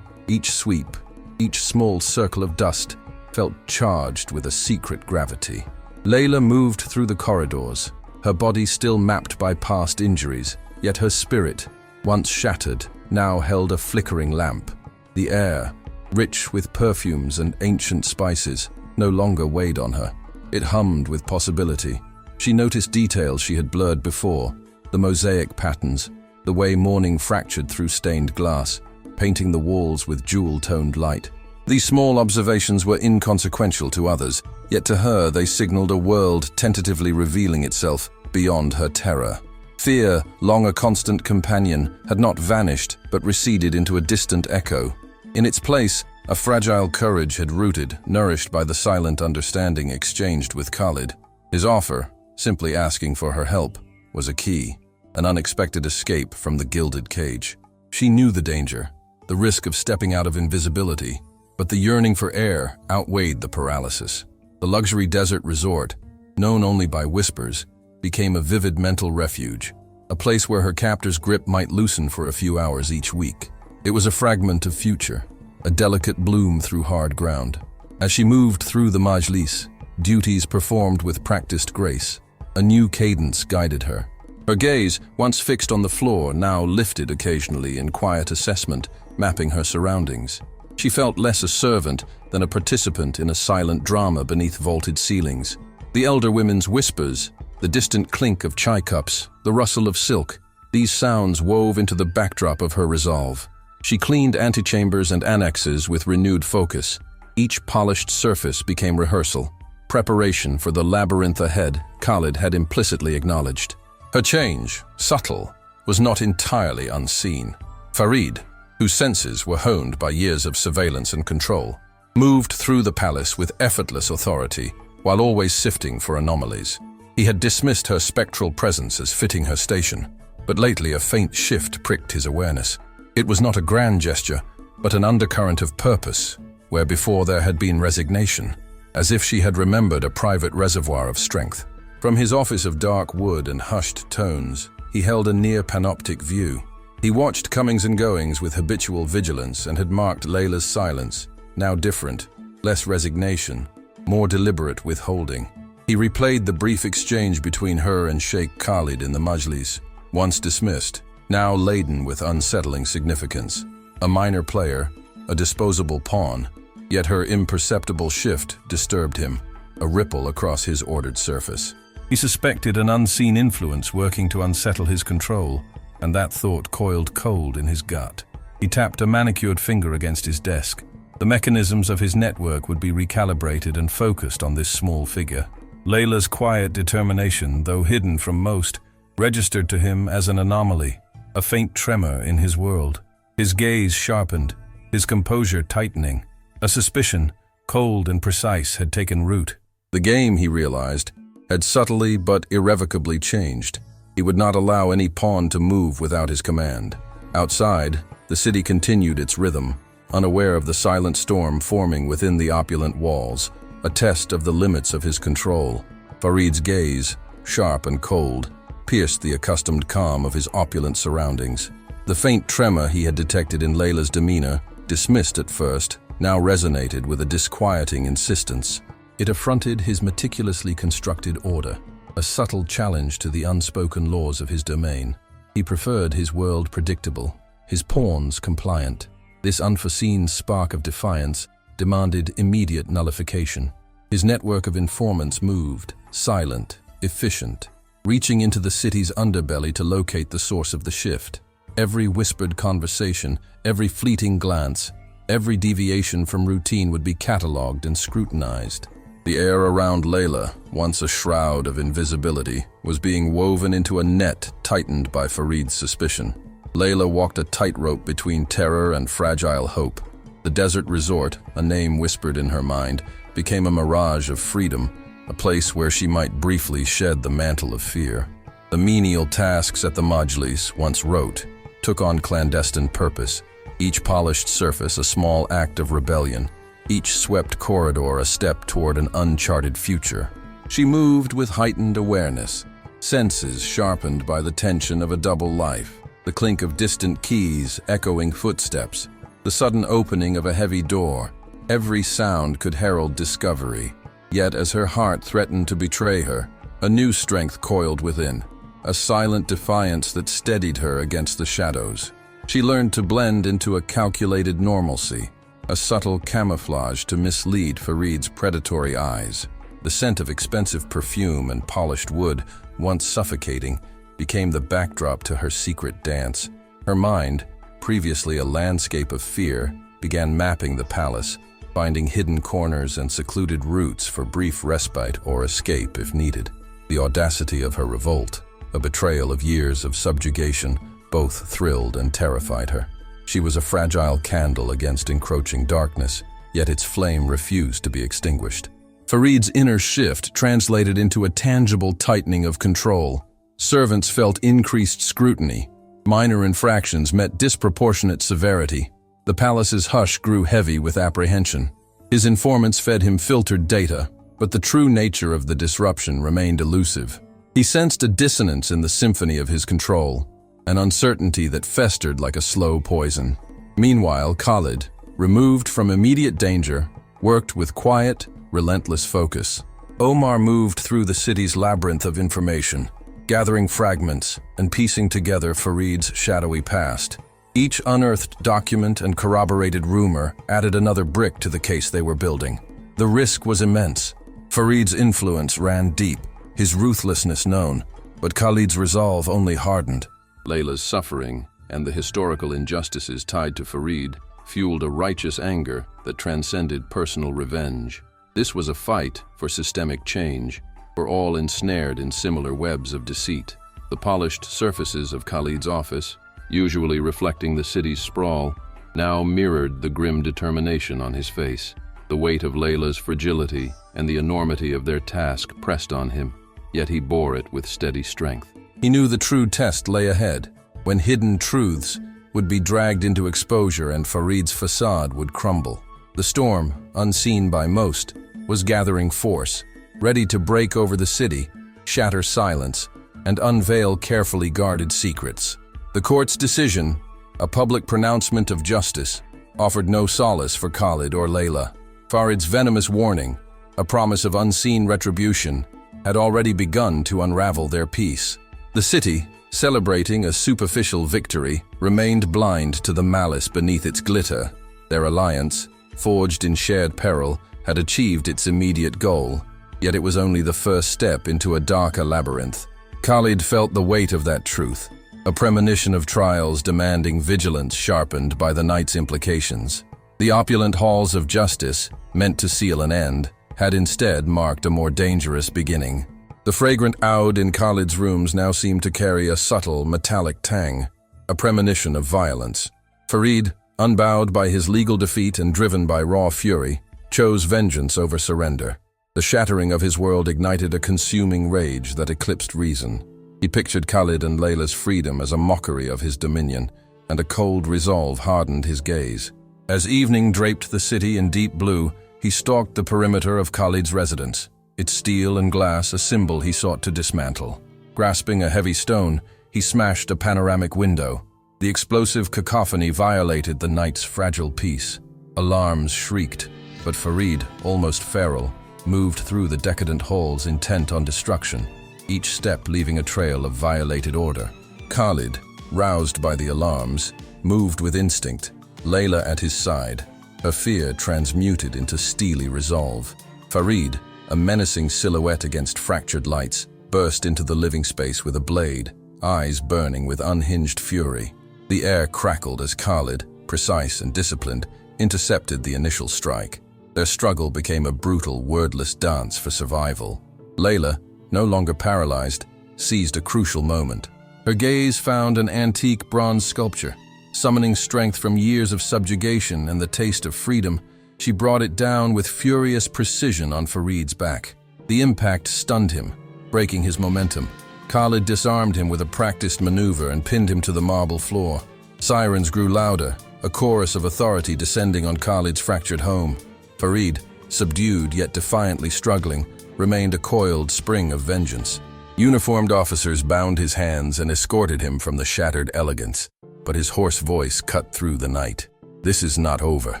Each sweep, each small circle of dust, felt charged with a secret gravity. Layla moved through the corridors, her body still mapped by past injuries, yet her spirit, once shattered, now held a flickering lamp. The air, rich with perfumes and ancient spices, no longer weighed on her. It hummed with possibility. She noticed details she had blurred before, the mosaic patterns, the way morning fractured through stained glass, painting the walls with jewel-toned light. These small observations were inconsequential to others, yet to her they signaled a world tentatively revealing itself beyond her terror. Fear, long a constant companion, had not vanished but receded into a distant echo. In its place, a fragile courage had rooted, nourished by the silent understanding exchanged with Khalid. His offer, simply asking for her help, was a key, an unexpected escape from the gilded cage. She knew the danger, the risk of stepping out of invisibility, but the yearning for air outweighed the paralysis. The luxury desert resort, known only by whispers, became a vivid mental refuge, a place where her captor's grip might loosen for a few hours each week. It was a fragment of future, a delicate bloom through hard ground. As she moved through the majlis, duties performed with practiced grace, a new cadence guided her. Her gaze, once fixed on the floor, now lifted occasionally in quiet assessment, mapping her surroundings. She felt less a servant than a participant in a silent drama beneath vaulted ceilings. The elder women's whispers, the distant clink of chai cups, the rustle of silk, these sounds wove into the backdrop of her resolve. She cleaned antechambers and annexes with renewed focus. Each polished surface became rehearsal, preparation for the labyrinth ahead Khalid had implicitly acknowledged. Her change, subtle, was not entirely unseen. Farid, whose senses were honed by years of surveillance and control, moved through the palace with effortless authority, while always sifting for anomalies. He had dismissed her spectral presence as fitting her station, but lately a faint shift pricked his awareness. It was not a grand gesture, but an undercurrent of purpose, where before there had been resignation, as if she had remembered a private reservoir of strength. From his office of dark wood and hushed tones, he held a near panoptic view. He watched comings and goings with habitual vigilance and had marked Layla's silence, now different, less resignation, more deliberate withholding. He replayed the brief exchange between her and Sheikh Khalid in the majlis, once dismissed, now laden with unsettling significance. A minor player, a disposable pawn, yet her imperceptible shift disturbed him, a ripple across his ordered surface. He suspected an unseen influence working to unsettle his control, and that thought coiled cold in his gut. He tapped a manicured finger against his desk. The mechanisms of his network would be recalibrated and focused on this small figure. Layla's quiet determination, though hidden from most, registered to him as an anomaly, a faint tremor in his world. His gaze sharpened, his composure tightening. A suspicion, cold and precise, had taken root. The game, he realized, had subtly but irrevocably changed. He would not allow any pawn to move without his command. Outside, the city continued its rhythm, unaware of the silent storm forming within the opulent walls, a test of the limits of his control. Farid's gaze, sharp and cold, pierced the accustomed calm of his opulent surroundings. The faint tremor he had detected in Layla's demeanor, dismissed at first, now resonated with a disquieting insistence. It affronted his meticulously constructed order, a subtle challenge to the unspoken laws of his domain. He preferred his world predictable, his pawns compliant. This unforeseen spark of defiance demanded immediate nullification. His network of informants moved, silent, efficient, reaching into the city's underbelly to locate the source of the shift. Every whispered conversation, every fleeting glance, every deviation from routine would be catalogued and scrutinized. The air around Layla, once a shroud of invisibility, was being woven into a net tightened by Farid's suspicion. Layla walked a tightrope between terror and fragile hope. The desert resort, a name whispered in her mind, became a mirage of freedom, a place where she might briefly shed the mantle of fear. The menial tasks at the majlis, once rote, took on clandestine purpose, each polished surface a small act of rebellion, each swept corridor a step toward an uncharted future. She moved with heightened awareness, senses sharpened by the tension of a double life, the clink of distant keys, echoing footsteps, the sudden opening of a heavy door. Every sound could herald discovery. Yet as her heart threatened to betray her, a new strength coiled within, a silent defiance that steadied her against the shadows. She learned to blend into a calculated normalcy, a subtle camouflage to mislead Farid's predatory eyes. The scent of expensive perfume and polished wood, once suffocating, became the backdrop to her secret dance. Her mind, previously a landscape of fear, began mapping the palace, finding hidden corners and secluded routes for brief respite or escape if needed. The audacity of her revolt, a betrayal of years of subjugation, both thrilled and terrified her. She was a fragile candle against encroaching darkness, yet its flame refused to be extinguished. Farid's inner shift translated into a tangible tightening of control. Servants felt increased scrutiny. Minor infractions met disproportionate severity. The palace's hush grew heavy with apprehension. His informants fed him filtered data, but the true nature of the disruption remained elusive. He sensed a dissonance in the symphony of his control, an uncertainty that festered like a slow poison. Meanwhile, Khalid, removed from immediate danger, worked with quiet, relentless focus. Omar moved through the city's labyrinth of information, gathering fragments and piecing together Farid's shadowy past. Each unearthed document and corroborated rumor added another brick to the case they were building. The risk was immense. Farid's influence ran deep, his ruthlessness known, but Khalid's resolve only hardened. Layla's suffering and the historical injustices tied to Farid fueled a righteous anger that transcended personal revenge. This was a fight for systemic change, for all ensnared in similar webs of deceit. The polished surfaces of Khalid's office, usually reflecting the city's sprawl, now mirrored the grim determination on his face. The weight of Layla's fragility and the enormity of their task pressed on him, yet he bore it with steady strength. He knew the true test lay ahead, when hidden truths would be dragged into exposure and Farid's facade would crumble. The storm, unseen by most, was gathering force, ready to break over the city, shatter silence, and unveil carefully guarded secrets. The court's decision, a public pronouncement of justice, offered no solace for Khalid or Layla. Farid's venomous warning, a promise of unseen retribution, had already begun to unravel their peace. The city, celebrating a superficial victory, remained blind to the malice beneath its glitter. Their alliance, forged in shared peril, had achieved its immediate goal, yet it was only the first step into a darker labyrinth. Khalid felt the weight of that truth, a premonition of trials demanding vigilance sharpened by the night's implications. The opulent halls of justice, meant to seal an end, had instead marked a more dangerous beginning. The fragrant oud in Khalid's rooms now seemed to carry a subtle, metallic tang, a premonition of violence. Farid, unbowed by his legal defeat and driven by raw fury, chose vengeance over surrender. The shattering of his world ignited a consuming rage that eclipsed reason. He pictured Khalid and Layla's freedom as a mockery of his dominion, and a cold resolve hardened his gaze. As evening draped the city in deep blue, he stalked the perimeter of Khalid's residence, its steel and glass a symbol he sought to dismantle. Grasping a heavy stone, he smashed a panoramic window. The explosive cacophony violated the night's fragile peace. Alarms shrieked, but Farid, almost feral, moved through the decadent halls intent on destruction, each step leaving a trail of violated order. Khalid, roused by the alarms, moved with instinct, Layla at his side, her fear transmuted into steely resolve. Farid, a menacing silhouette against fractured lights, burst into the living space with a blade, eyes burning with unhinged fury. The air crackled as Khalid, precise and disciplined, intercepted the initial strike. Their struggle became a brutal, wordless dance for survival. Layla, no longer paralyzed, seized a crucial moment. Her gaze found an antique bronze sculpture. Summoning strength from years of subjugation and the taste of freedom, she brought it down with furious precision on Farid's back. The impact stunned him, breaking his momentum. Khalid disarmed him with a practiced maneuver and pinned him to the marble floor. Sirens grew louder, a chorus of authority descending on Khalid's fractured home. Farid, subdued yet defiantly struggling, remained a coiled spring of vengeance. Uniformed officers bound his hands and escorted him from the shattered elegance, but his hoarse voice cut through the night. "This is not over,"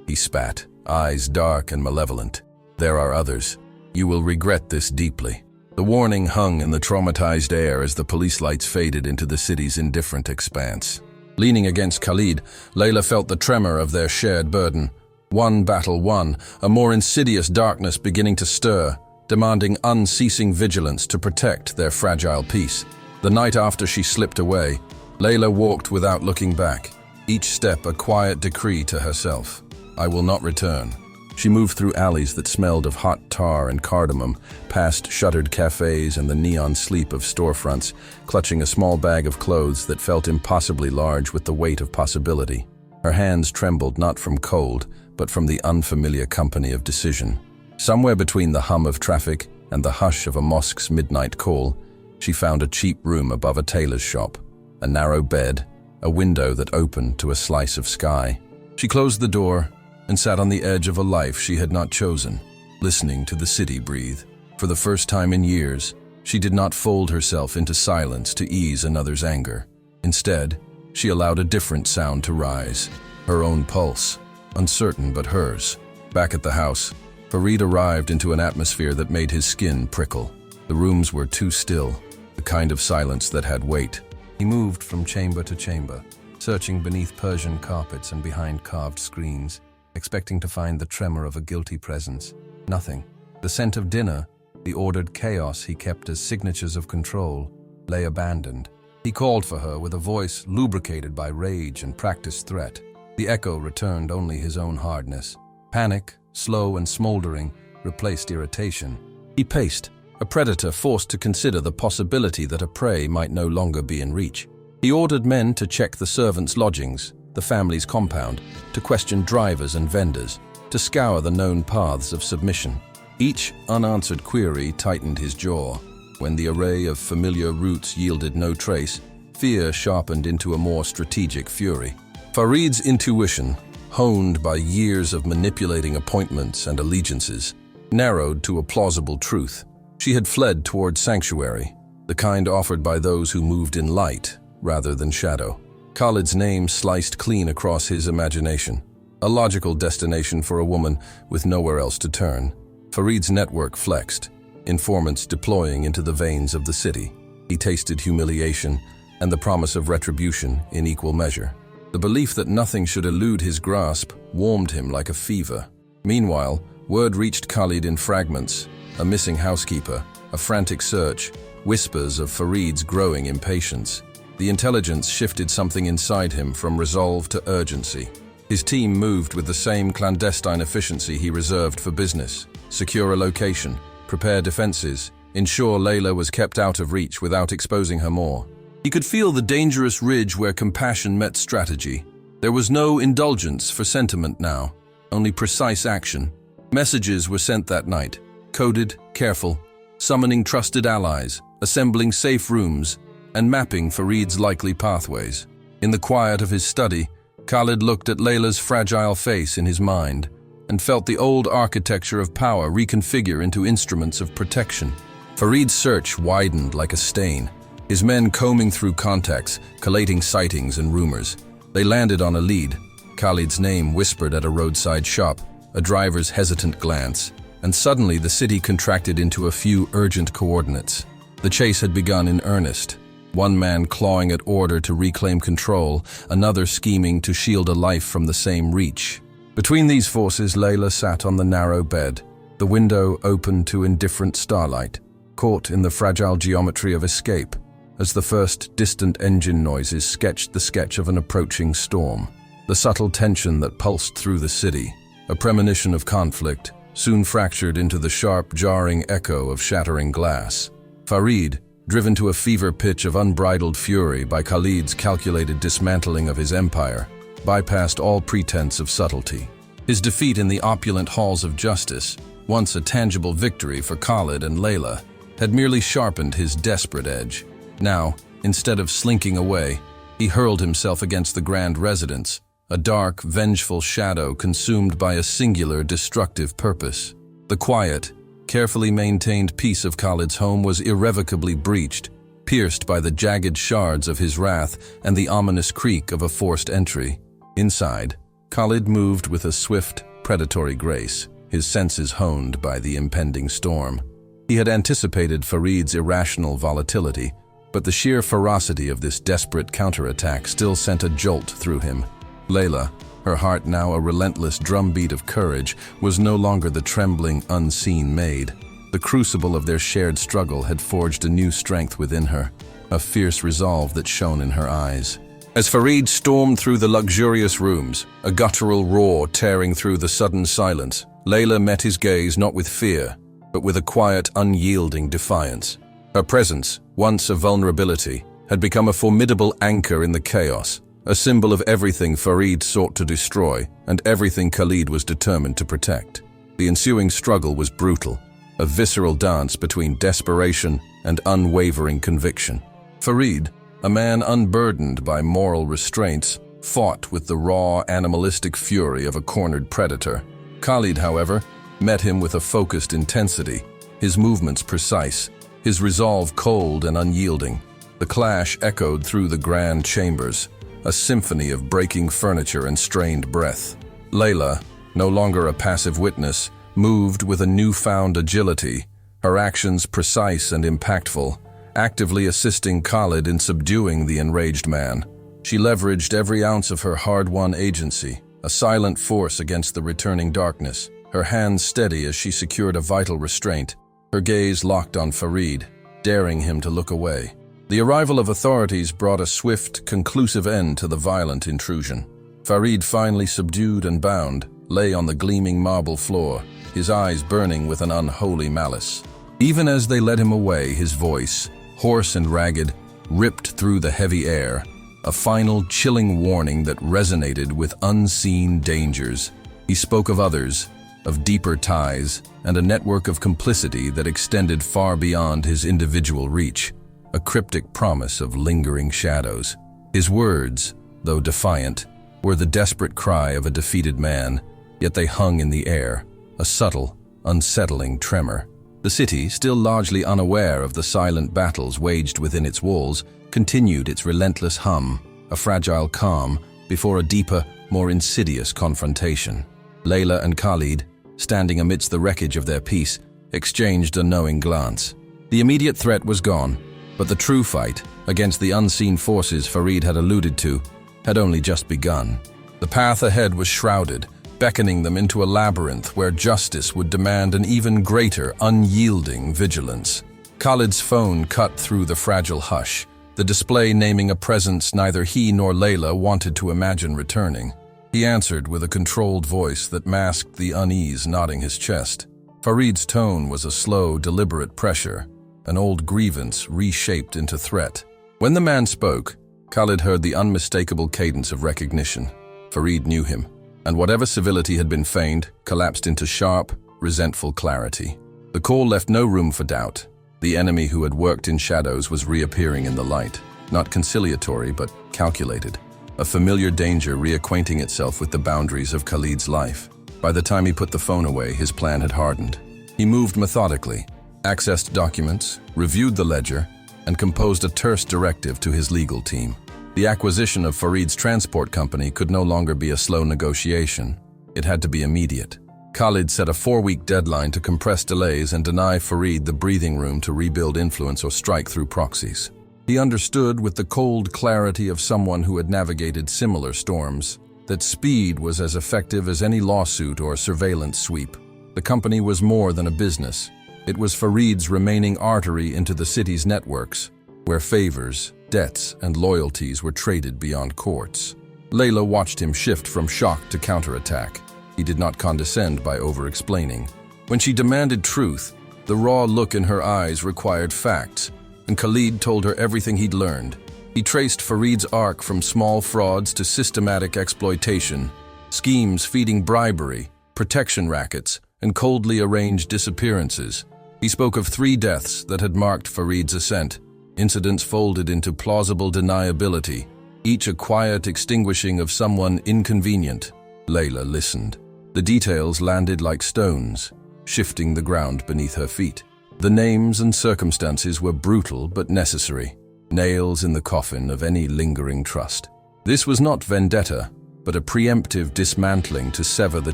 he spat, eyes dark and malevolent. "There are others. You will regret this deeply." The warning hung in the traumatized air as the police lights faded into the city's indifferent expanse. Leaning against Khalid, Layla felt the tremor of their shared burden. One battle won, a more insidious darkness beginning to stir, demanding unceasing vigilance to protect their fragile peace. The night after she slipped away, Layla walked without looking back, each step a quiet decree to herself. "I will not return." She moved through alleys that smelled of hot tar and cardamom, past shuttered cafes and the neon sleep of storefronts, clutching a small bag of clothes that felt impossibly large with the weight of possibility. Her hands trembled not from cold, but from the unfamiliar company of decision. Somewhere between the hum of traffic and the hush of a mosque's midnight call, she found a cheap room above a tailor's shop, a narrow bed, a window that opened to a slice of sky. She closed the door and sat on the edge of a life she had not chosen, listening to the city breathe. For the first time in years, she did not fold herself into silence to ease another's anger. Instead, she allowed a different sound to rise, her own pulse, uncertain but hers. Back at the house, Farid arrived into an atmosphere that made his skin prickle. The rooms were too still, the kind of silence that had weight. He moved from chamber to chamber, searching beneath Persian carpets and behind carved screens, expecting to find the tremor of a guilty presence. Nothing. The scent of dinner, the ordered chaos he kept as signatures of control, lay abandoned. He called for her with a voice lubricated by rage and practiced threat. The echo returned only his own hardness. Panic, slow and smoldering, replaced irritation. He paced, a predator forced to consider the possibility that a prey might no longer be in reach. He ordered men to check the servants' lodgings, the family's compound, to question drivers and vendors, to scour the known paths of submission. Each unanswered query tightened his jaw. When the array of familiar routes yielded no trace, fear sharpened into a more strategic fury. Farid's intuition, honed by years of manipulating appointments and allegiances, narrowed to a plausible truth. She had fled toward sanctuary, the kind offered by those who moved in light rather than shadow. Khalid's name sliced clean across his imagination, a logical destination for a woman with nowhere else to turn. Farid's network flexed, informants deploying into the veins of the city. He tasted humiliation and the promise of retribution in equal measure. The belief that nothing should elude his grasp warmed him like a fever. Meanwhile, word reached Khalid in fragments: a missing housekeeper, a frantic search, whispers of Farid's growing impatience. The intelligence shifted something inside him from resolve to urgency. His team moved with the same clandestine efficiency he reserved for business: secure a location, prepare defenses, ensure Layla was kept out of reach without exposing her more. He could feel the dangerous ridge where compassion met strategy. There was no indulgence for sentiment now, only precise action. Messages were sent that night, coded, careful, summoning trusted allies, assembling safe rooms, and mapping Farid's likely pathways. In the quiet of his study, Khalid looked at Layla's fragile face in his mind and felt the old architecture of power reconfigure into instruments of protection. Farid's search widened like a stain, his men combing through contacts, collating sightings and rumors. They landed on a lead. Khalid's name whispered at a roadside shop, a driver's hesitant glance, and suddenly the city contracted into a few urgent coordinates. The chase had begun in earnest. One man clawing at order to reclaim control, another scheming to shield a life from the same reach. Between these forces, Layla sat on the narrow bed, the window open to indifferent starlight, caught in the fragile geometry of escape, as the first distant engine noises sketched the sketch of an approaching storm. The subtle tension that pulsed through the city, a premonition of conflict, soon fractured into the sharp, jarring echo of shattering glass. Farid, driven to a fever pitch of unbridled fury by Khalid's calculated dismantling of his empire, bypassed all pretense of subtlety. His defeat in the opulent halls of justice, once a tangible victory for Khalid and Layla, had merely sharpened his desperate edge. Now, instead of slinking away, he hurled himself against the grand residence, a dark, vengeful shadow consumed by a singular, destructive purpose. The quiet, carefully maintained peace of Khalid's home was irrevocably breached, pierced by the jagged shards of his wrath and the ominous creak of a forced entry. Inside, Khalid moved with a swift, predatory grace, his senses honed by the impending storm. He had anticipated Farid's irrational volatility, but the sheer ferocity of this desperate counterattack still sent a jolt through him. Layla, her heart now a relentless drumbeat of courage, was no longer the trembling, unseen Maid. The crucible of their shared struggle had forged a new strength within her, a fierce resolve that shone in her eyes. As Farid stormed through the luxurious rooms, a guttural roar tearing through the sudden silence, Layla met his gaze not with fear, but with a quiet, unyielding defiance. Her presence, once a vulnerability, had become a formidable anchor in the chaos, a symbol of everything Farid sought to destroy and everything Khalid was determined to protect. The ensuing struggle was brutal, a visceral dance between desperation and unwavering conviction. Farid, a man unburdened by moral restraints, fought with the raw, animalistic fury of a cornered predator. Khalid, however, met him with a focused intensity, his movements precise, his resolve cold and unyielding. The clash echoed through the grand chambers, a symphony of breaking furniture and strained breath. Layla, no longer a passive witness, moved with a newfound agility, her actions precise and impactful, actively assisting Khalid in subduing the enraged man. She leveraged every ounce of her hard-won agency, a silent force against the returning darkness, her hands steady as she secured a vital restraint, her gaze locked on Farid, daring him to look away. The arrival of authorities brought a swift, conclusive end to the violent intrusion. Farid, finally subdued and bound, lay on the gleaming marble floor, his eyes burning with an unholy malice. Even as they led him away, his voice, hoarse and ragged, ripped through the heavy air, a final chilling warning that resonated with unseen dangers. He spoke of others, of deeper ties, and a network of complicity that extended far beyond his individual reach, a cryptic promise of lingering shadows. His words, though defiant, were the desperate cry of a defeated man, yet they hung in the air, a subtle, unsettling tremor. The city, still largely unaware of the silent battles waged within its walls, continued its relentless hum, a fragile calm, before a deeper, more insidious confrontation. Layla and Khalid, standing amidst the wreckage of their peace, exchanged a knowing glance. The immediate threat was gone, but the true fight, against the unseen forces Farid had alluded to, had only just begun. The path ahead was shrouded, beckoning them into a labyrinth where justice would demand an even greater, unyielding vigilance. Khalid's phone cut through the fragile hush, the display naming a presence neither he nor Layla wanted to imagine returning. He answered with a controlled voice that masked the unease knotting his chest. Farid's tone was a slow, deliberate pressure, an old grievance reshaped into threat. When the man spoke, Khalid heard the unmistakable cadence of recognition. Farid knew him, and whatever civility had been feigned collapsed into sharp, resentful clarity. The call left no room for doubt. The enemy who had worked in shadows was reappearing in the light, not conciliatory but calculated, a familiar danger reacquainting itself with the boundaries of Khalid's life. By the time he put the phone away, his plan had hardened. He moved methodically, accessed documents, reviewed the ledger, and composed a terse directive to his legal team. The acquisition of Farid's transport company could no longer be a slow negotiation. It had to be immediate. Khalid set a 4-week deadline to compress delays and deny Farid the breathing room to rebuild influence or strike through proxies. He understood with the cold clarity of someone who had navigated similar storms that speed was as effective as any lawsuit or surveillance sweep. The company was more than a business. It was Farid's remaining artery into the city's networks, where favors, debts, and loyalties were traded beyond courts. Layla watched him shift from shock to counterattack. He did not condescend by over-explaining. When she demanded truth, the raw look in her eyes required facts, and Khalid told her everything he'd learned. He traced Farid's arc from small frauds to systematic exploitation, schemes feeding bribery, protection rackets, and coldly arranged disappearances. He spoke of 3 deaths that had marked Farid's ascent, incidents folded into plausible deniability, each a quiet extinguishing of someone inconvenient. Layla listened. The details landed like stones, shifting the ground beneath her feet. The names and circumstances were brutal but necessary, nails in the coffin of any lingering trust. This was not vendetta, but a preemptive dismantling to sever the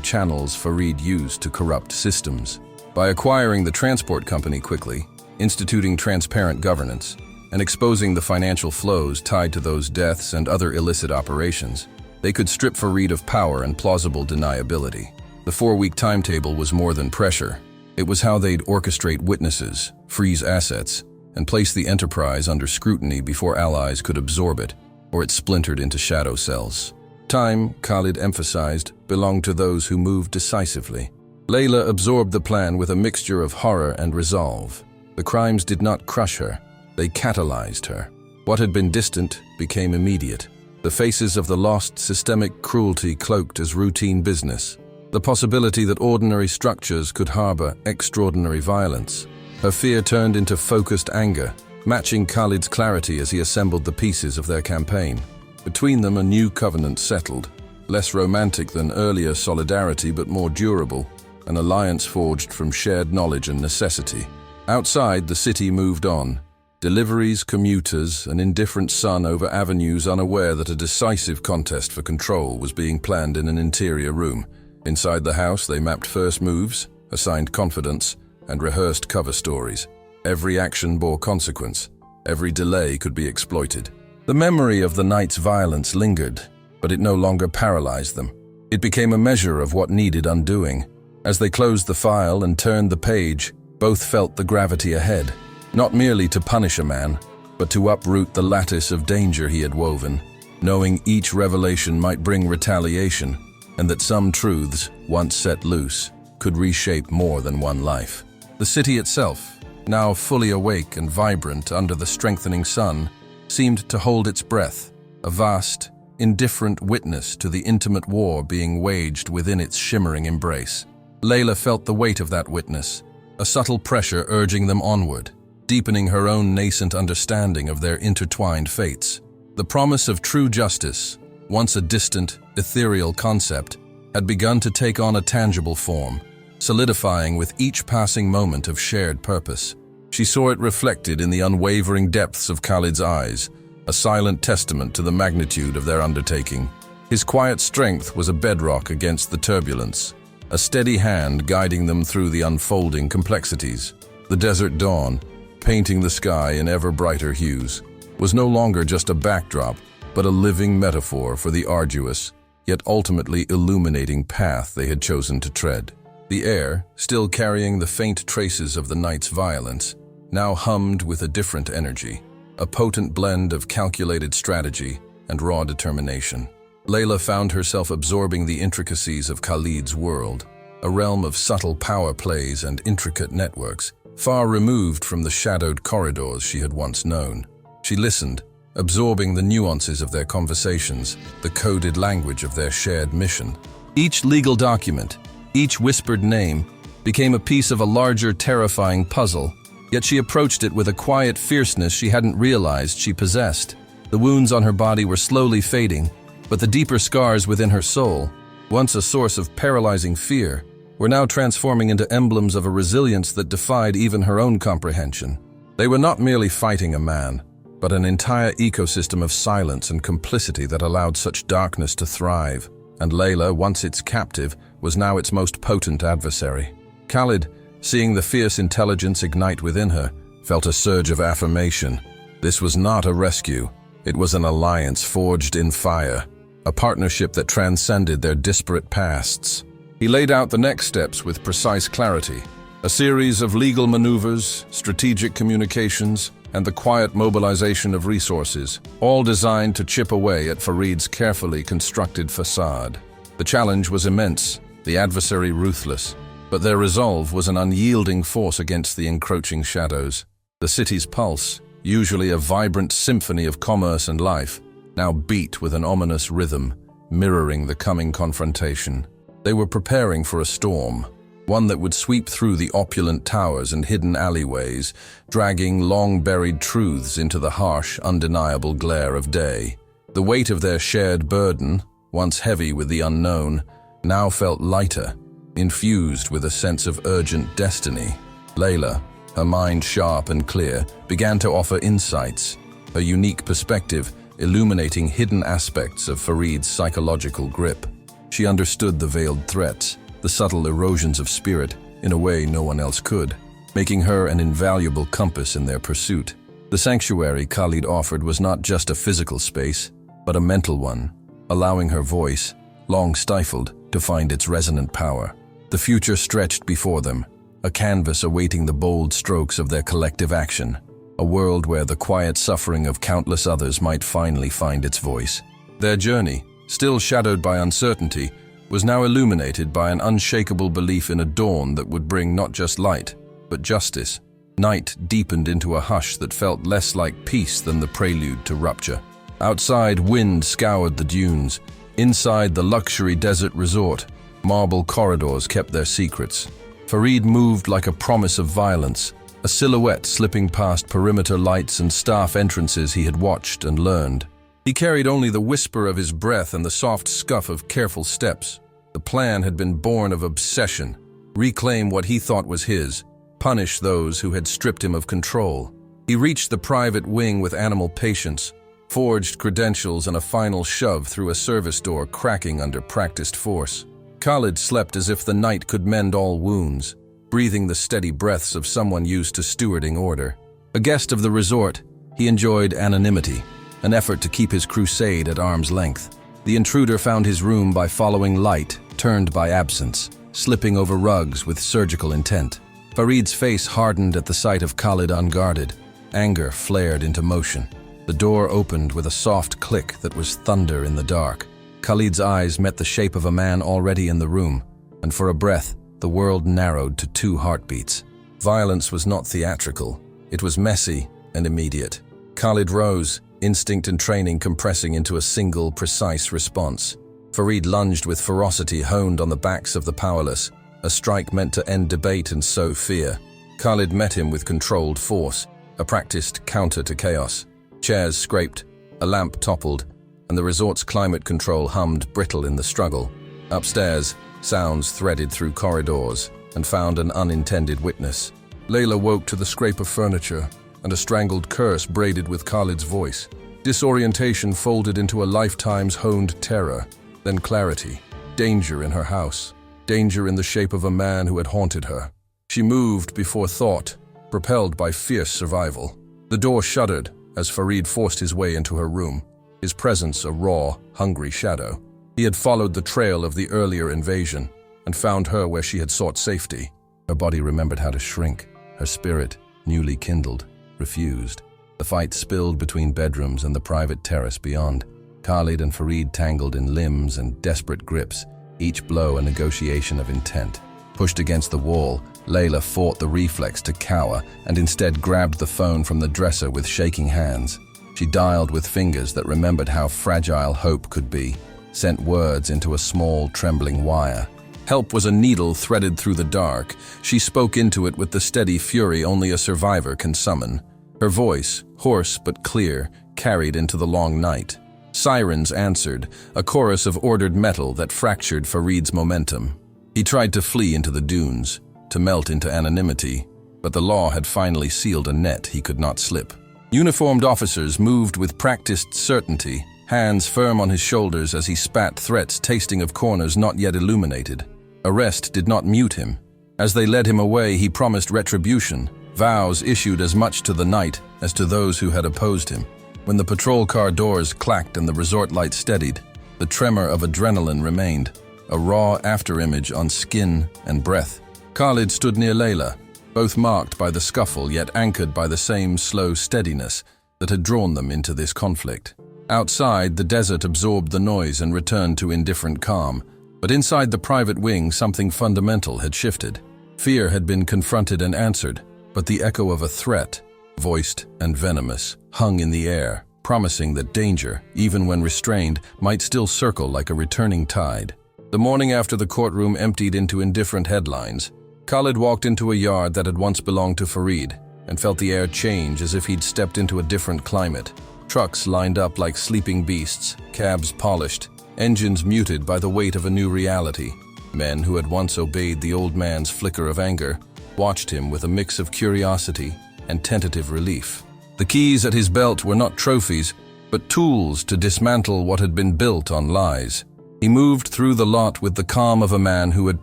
channels Farid used to corrupt systems. By acquiring the transport company quickly, instituting transparent governance, and exposing the financial flows tied to those deaths and other illicit operations, they could strip Farid of power and plausible deniability. The 4-week timetable was more than pressure. It was how they'd orchestrate witnesses, freeze assets, and place the enterprise under scrutiny before allies could absorb it, or it splintered into shadow cells. Time, Khalid emphasized, belonged to those who moved decisively. Layla absorbed the plan with a mixture of horror and resolve. The crimes did not crush her, they catalyzed her. What had been distant became immediate. The faces of the lost systemic cruelty cloaked as routine business. The possibility that ordinary structures could harbor extraordinary violence. Her fear turned into focused anger, matching Khalid's clarity as he assembled the pieces of their campaign. Between them, a new covenant settled, less romantic than earlier solidarity but more durable, an alliance forged from shared knowledge and necessity. Outside, the city moved on. Deliveries, commuters, an indifferent son over avenues unaware that a decisive contest for control was being planned in an interior room. Inside the house, they mapped first moves, assigned confidence, and rehearsed cover stories. Every action bore consequence. Every delay could be exploited. The memory of the night's violence lingered, but it no longer paralyzed them. It became a measure of what needed undoing. As they closed the file and turned the page, both felt the gravity ahead, not merely to punish a man, but to uproot the lattice of danger he had woven, knowing each revelation might bring retaliation, and that some truths, once set loose, could reshape more than one life. The city itself, now fully awake and vibrant under the strengthening sun, seemed to hold its breath, a vast, indifferent witness to the intimate war being waged within its shimmering embrace. Layla felt the weight of that witness, a subtle pressure urging them onward, deepening her own nascent understanding of their intertwined fates. The promise of true justice, once a distant, ethereal concept, had begun to take on a tangible form, solidifying with each passing moment of shared purpose. She saw it reflected in the unwavering depths of Khalid's eyes, a silent testament to the magnitude of their undertaking. His quiet strength was a bedrock against the turbulence, a steady hand guiding them through the unfolding complexities. The desert dawn, painting the sky in ever brighter hues, was no longer just a backdrop, but a living metaphor for the arduous, yet ultimately illuminating path they had chosen to tread. The air, still carrying the faint traces of the night's violence, now hummed with a different energy, a potent blend of calculated strategy and raw determination. Layla found herself absorbing the intricacies of Khalid's world, a realm of subtle power plays and intricate networks, far removed from the shadowed corridors she had once known. She listened, absorbing the nuances of their conversations, the coded language of their shared mission. Each legal document, each whispered name, became a piece of a larger, terrifying puzzle, yet she approached it with a quiet fierceness she hadn't realized she possessed. The wounds on her body were slowly fading, but the deeper scars within her soul, once a source of paralyzing fear, were now transforming into emblems of a resilience that defied even her own comprehension. They were not merely fighting a man, but an entire ecosystem of silence and complicity that allowed such darkness to thrive. And Layla, once its captive, was now its most potent adversary. Khalid, seeing the fierce intelligence ignite within her, felt a surge of affirmation. This was not a rescue. It was an alliance forged in fire, a partnership that transcended their disparate pasts. He laid out the next steps with precise clarity, a series of legal maneuvers, strategic communications, and the quiet mobilization of resources, all designed to chip away at Farid's carefully constructed facade. The challenge was immense, the adversary ruthless, but their resolve was an unyielding force against the encroaching shadows. The city's pulse, usually a vibrant symphony of commerce and life, now beat with an ominous rhythm, mirroring the coming confrontation. They were preparing for a storm, one that would sweep through the opulent towers and hidden alleyways, dragging long-buried truths into the harsh, undeniable glare of day. The weight of their shared burden, once heavy with the unknown, now felt lighter, infused with a sense of urgent destiny. Layla, her mind sharp and clear, began to offer insights, a unique perspective illuminating hidden aspects of Farid's psychological grip. She understood the veiled threats, the subtle erosions of spirit, in a way no one else could, making her an invaluable compass in their pursuit. The sanctuary Khalid offered was not just a physical space, but a mental one, allowing her voice, long stifled, to find its resonant power. The future stretched before them, a canvas awaiting the bold strokes of their collective action, a world where the quiet suffering of countless others might finally find its voice. Their journey, still shadowed by uncertainty, was now illuminated by an unshakable belief in a dawn that would bring not just light, but justice. Night deepened into a hush that felt less like peace than the prelude to rupture. Outside, wind scoured the dunes. Inside the luxury desert resort, marble corridors kept their secrets. Farid moved like a promise of violence, a silhouette slipping past perimeter lights and staff entrances he had watched and learned. He carried only the whisper of his breath and the soft scuff of careful steps. The plan had been born of obsession: reclaim what he thought was his, punish those who had stripped him of control. He reached the private wing with animal patience, forged credentials and a final shove through a service door cracking under practiced force. Khalid slept as if the night could mend all wounds, breathing the steady breaths of someone used to stewarding order. A guest of the resort, he enjoyed anonymity, an effort to keep his crusade at arm's length. The intruder found his room by following light, turned by absence, slipping over rugs with surgical intent. Farid's face hardened at the sight of Khalid unguarded. Anger flared into motion. The door opened with a soft click that was thunder in the dark. Khalid's eyes met the shape of a man already in the room, and for a breath, the world narrowed to 2 heartbeats. Violence was not theatrical. It was messy and immediate. Khalid rose, instinct and training compressing into a single, precise response. Farid lunged with ferocity honed on the backs of the powerless, a strike meant to end debate and sow fear. Khalid met him with controlled force, a practiced counter to chaos. Chairs scraped, a lamp toppled, and the resort's climate control hummed brittle in the struggle. Upstairs, sounds threaded through corridors and found an unintended witness. Layla woke to the scrape of furniture and a strangled curse braided with Khalid's voice. Disorientation folded into a lifetime's honed terror, then clarity. Danger in her house. Danger in the shape of a man who had haunted her. She moved before thought, propelled by fierce survival. The door shuddered as Farid forced his way into her room, his presence a raw, hungry shadow. He had followed the trail of the earlier invasion and found her where she had sought safety. Her body remembered how to shrink. Her spirit, newly kindled, refused. The fight spilled between bedrooms and the private terrace beyond. Khalid and Farid tangled in limbs and desperate grips, each blow a negotiation of intent. Pushed against the wall, Layla fought the reflex to cower and instead grabbed the phone from the dresser with shaking hands. She dialed with fingers that remembered how fragile hope could be, sent words into a small, trembling wire. Help was a needle threaded through the dark. She spoke into it with the steady fury only a survivor can summon. Her voice, hoarse but clear, carried into the long night. Sirens answered, a chorus of ordered metal that fractured Farid's momentum. He tried to flee into the dunes, to melt into anonymity, but the law had finally sealed a net he could not slip. Uniformed officers moved with practiced certainty, hands firm on his shoulders as he spat threats tasting of corners not yet illuminated. Arrest did not mute him. As they led him away, he promised retribution, vows issued as much to the night as to those who had opposed him. When the patrol car doors clacked and the resort lights steadied, the tremor of adrenaline remained, a raw afterimage on skin and breath. Khalid stood near Layla, both marked by the scuffle yet anchored by the same slow steadiness that had drawn them into this conflict. Outside, the desert absorbed the noise and returned to indifferent calm, but inside the private wing something fundamental had shifted. Fear had been confronted and answered, but the echo of a threat, voiced and venomous, hung in the air, promising that danger, even when restrained, might still circle like a returning tide. The morning after the courtroom emptied into indifferent headlines, Khalid walked into a yard that had once belonged to Farid and felt the air change as if he'd stepped into a different climate. Trucks lined up like sleeping beasts, cabs polished, engines muted by the weight of a new reality. Men who had once obeyed the old man's flicker of anger watched him with a mix of curiosity and tentative relief. The keys at his belt were not trophies, but tools to dismantle what had been built on lies. He moved through the lot with the calm of a man who had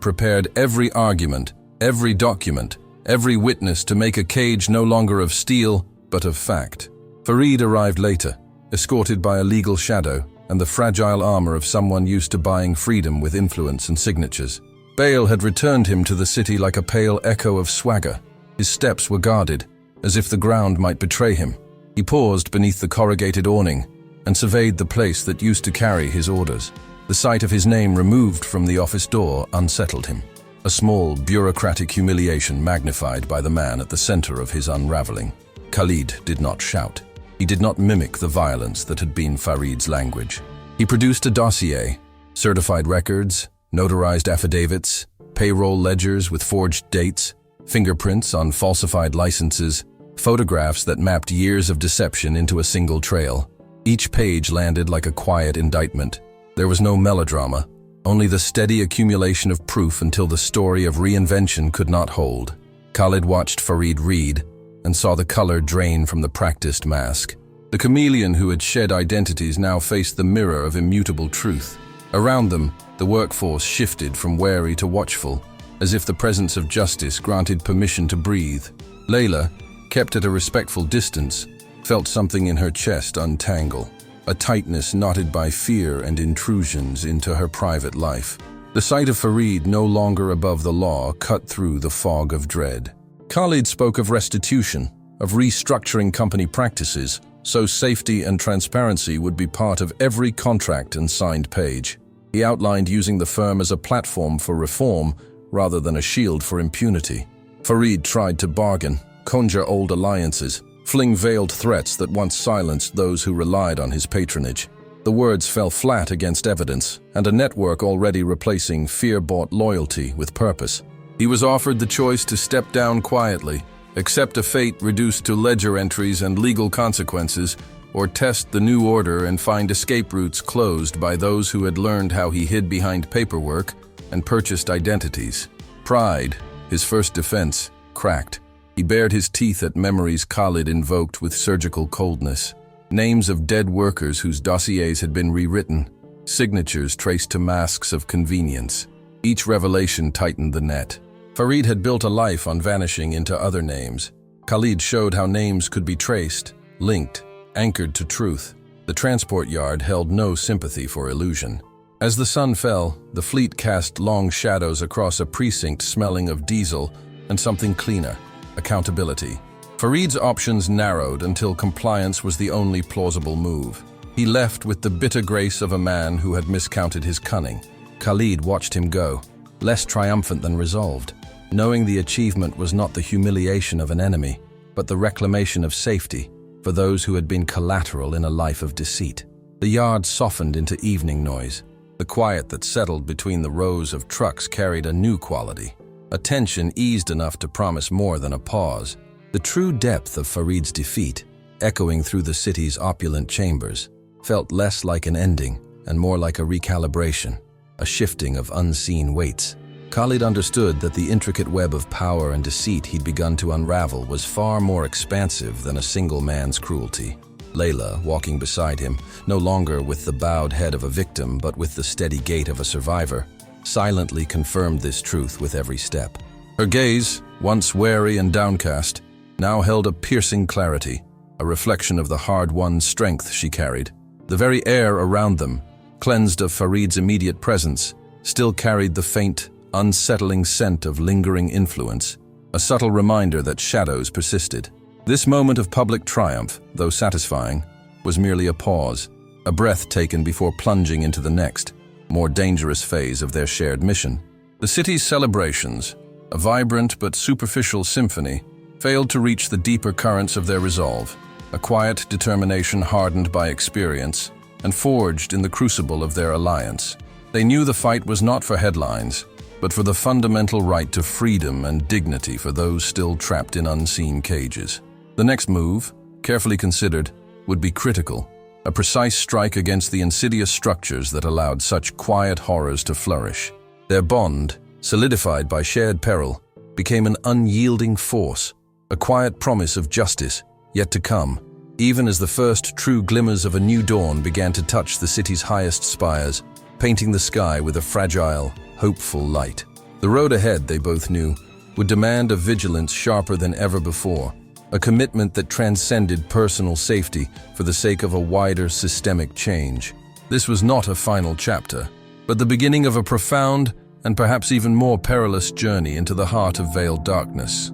prepared every argument, every document, every witness to make a cage no longer of steel, but of fact. Farid arrived later, escorted by a legal shadow and the fragile armor of someone used to buying freedom with influence and signatures. Bail had returned him to the city like a pale echo of swagger. His steps were guarded, as if the ground might betray him. He paused beneath the corrugated awning and surveyed the place that used to carry his orders. The sight of his name removed from the office door unsettled him, a small, bureaucratic humiliation magnified by the man at the center of his unraveling. Khalid did not shout. He did not mimic the violence that had been Farid's language. He produced a dossier, certified records, notarized affidavits, payroll ledgers with forged dates, fingerprints on falsified licenses, photographs that mapped years of deception into a single trail. Each page landed like a quiet indictment. There was no melodrama, only the steady accumulation of proof until the story of reinvention could not hold. Khalid watched Farid read and saw the color drain from the practiced mask. The chameleon who had shed identities now faced the mirror of immutable truth. Around them, the workforce shifted from wary to watchful, as if the presence of justice granted permission to breathe. Layla, kept at a respectful distance, felt something in her chest untangle, a tightness knotted by fear and intrusions into her private life. The sight of Farid no longer above the law cut through the fog of dread. Khalid spoke of restitution, of restructuring company practices, so safety and transparency would be part of every contract and signed page. He outlined using the firm as a platform for reform rather than a shield for impunity. Farid tried to bargain, conjure old alliances, fling veiled threats that once silenced those who relied on his patronage. The words fell flat against evidence, and a network already replacing fear-bought loyalty with purpose. He was offered the choice to step down quietly, accept a fate reduced to ledger entries and legal consequences, or test the new order and find escape routes closed by those who had learned how he hid behind paperwork and purchased identities. Pride, his first defense, cracked. He bared his teeth at memories Khalid invoked with surgical coldness. Names of dead workers whose dossiers had been rewritten, signatures traced to masks of convenience. Each revelation tightened the net. Farid had built a life on vanishing into other names. Khalid showed how names could be traced, linked, anchored to truth. The transport yard held no sympathy for illusion. As the sun fell, the fleet cast long shadows across a precinct smelling of diesel and something cleaner: accountability. Farid's options narrowed until compliance was the only plausible move. He left with the bitter grace of a man who had miscounted his cunning. Khalid watched him go, less triumphant than resolved, knowing the achievement was not the humiliation of an enemy, but the reclamation of safety for those who had been collateral in a life of deceit. The yard softened into evening noise. The quiet that settled between the rows of trucks carried a new quality. A tension eased enough to promise more than a pause. The true depth of Farid's defeat, echoing through the city's opulent chambers, felt less like an ending and more like a recalibration, a shifting of unseen weights. Khalid understood that the intricate web of power and deceit he'd begun to unravel was far more expansive than a single man's cruelty. Layla, walking beside him, no longer with the bowed head of a victim but with the steady gait of a survivor, silently confirmed this truth with every step. Her gaze, once wary and downcast, now held a piercing clarity, a reflection of the hard-won strength she carried. The very air around them, cleansed of Farid's immediate presence, still carried the faint, unsettling scent of lingering influence, a subtle reminder that shadows persisted. This moment of public triumph, though satisfying, was merely a pause, a breath taken before plunging into the next, more dangerous phase of their shared mission. The city's celebrations, a vibrant but superficial symphony, failed to reach the deeper currents of their resolve, a quiet determination hardened by experience and forged in the crucible of their alliance. They knew the fight was not for headlines, but for the fundamental right to freedom and dignity for those still trapped in unseen cages. The next move, carefully considered, would be critical, a precise strike against the insidious structures that allowed such quiet horrors to flourish. Their bond, solidified by shared peril, became an unyielding force, a quiet promise of justice yet to come, even as the first true glimmers of a new dawn began to touch the city's highest spires, painting the sky with a fragile, hopeful light. The road ahead, they both knew, would demand a vigilance sharper than ever before, a commitment that transcended personal safety for the sake of a wider systemic change. This was not a final chapter, but the beginning of a profound and perhaps even more perilous journey into the heart of veiled darkness.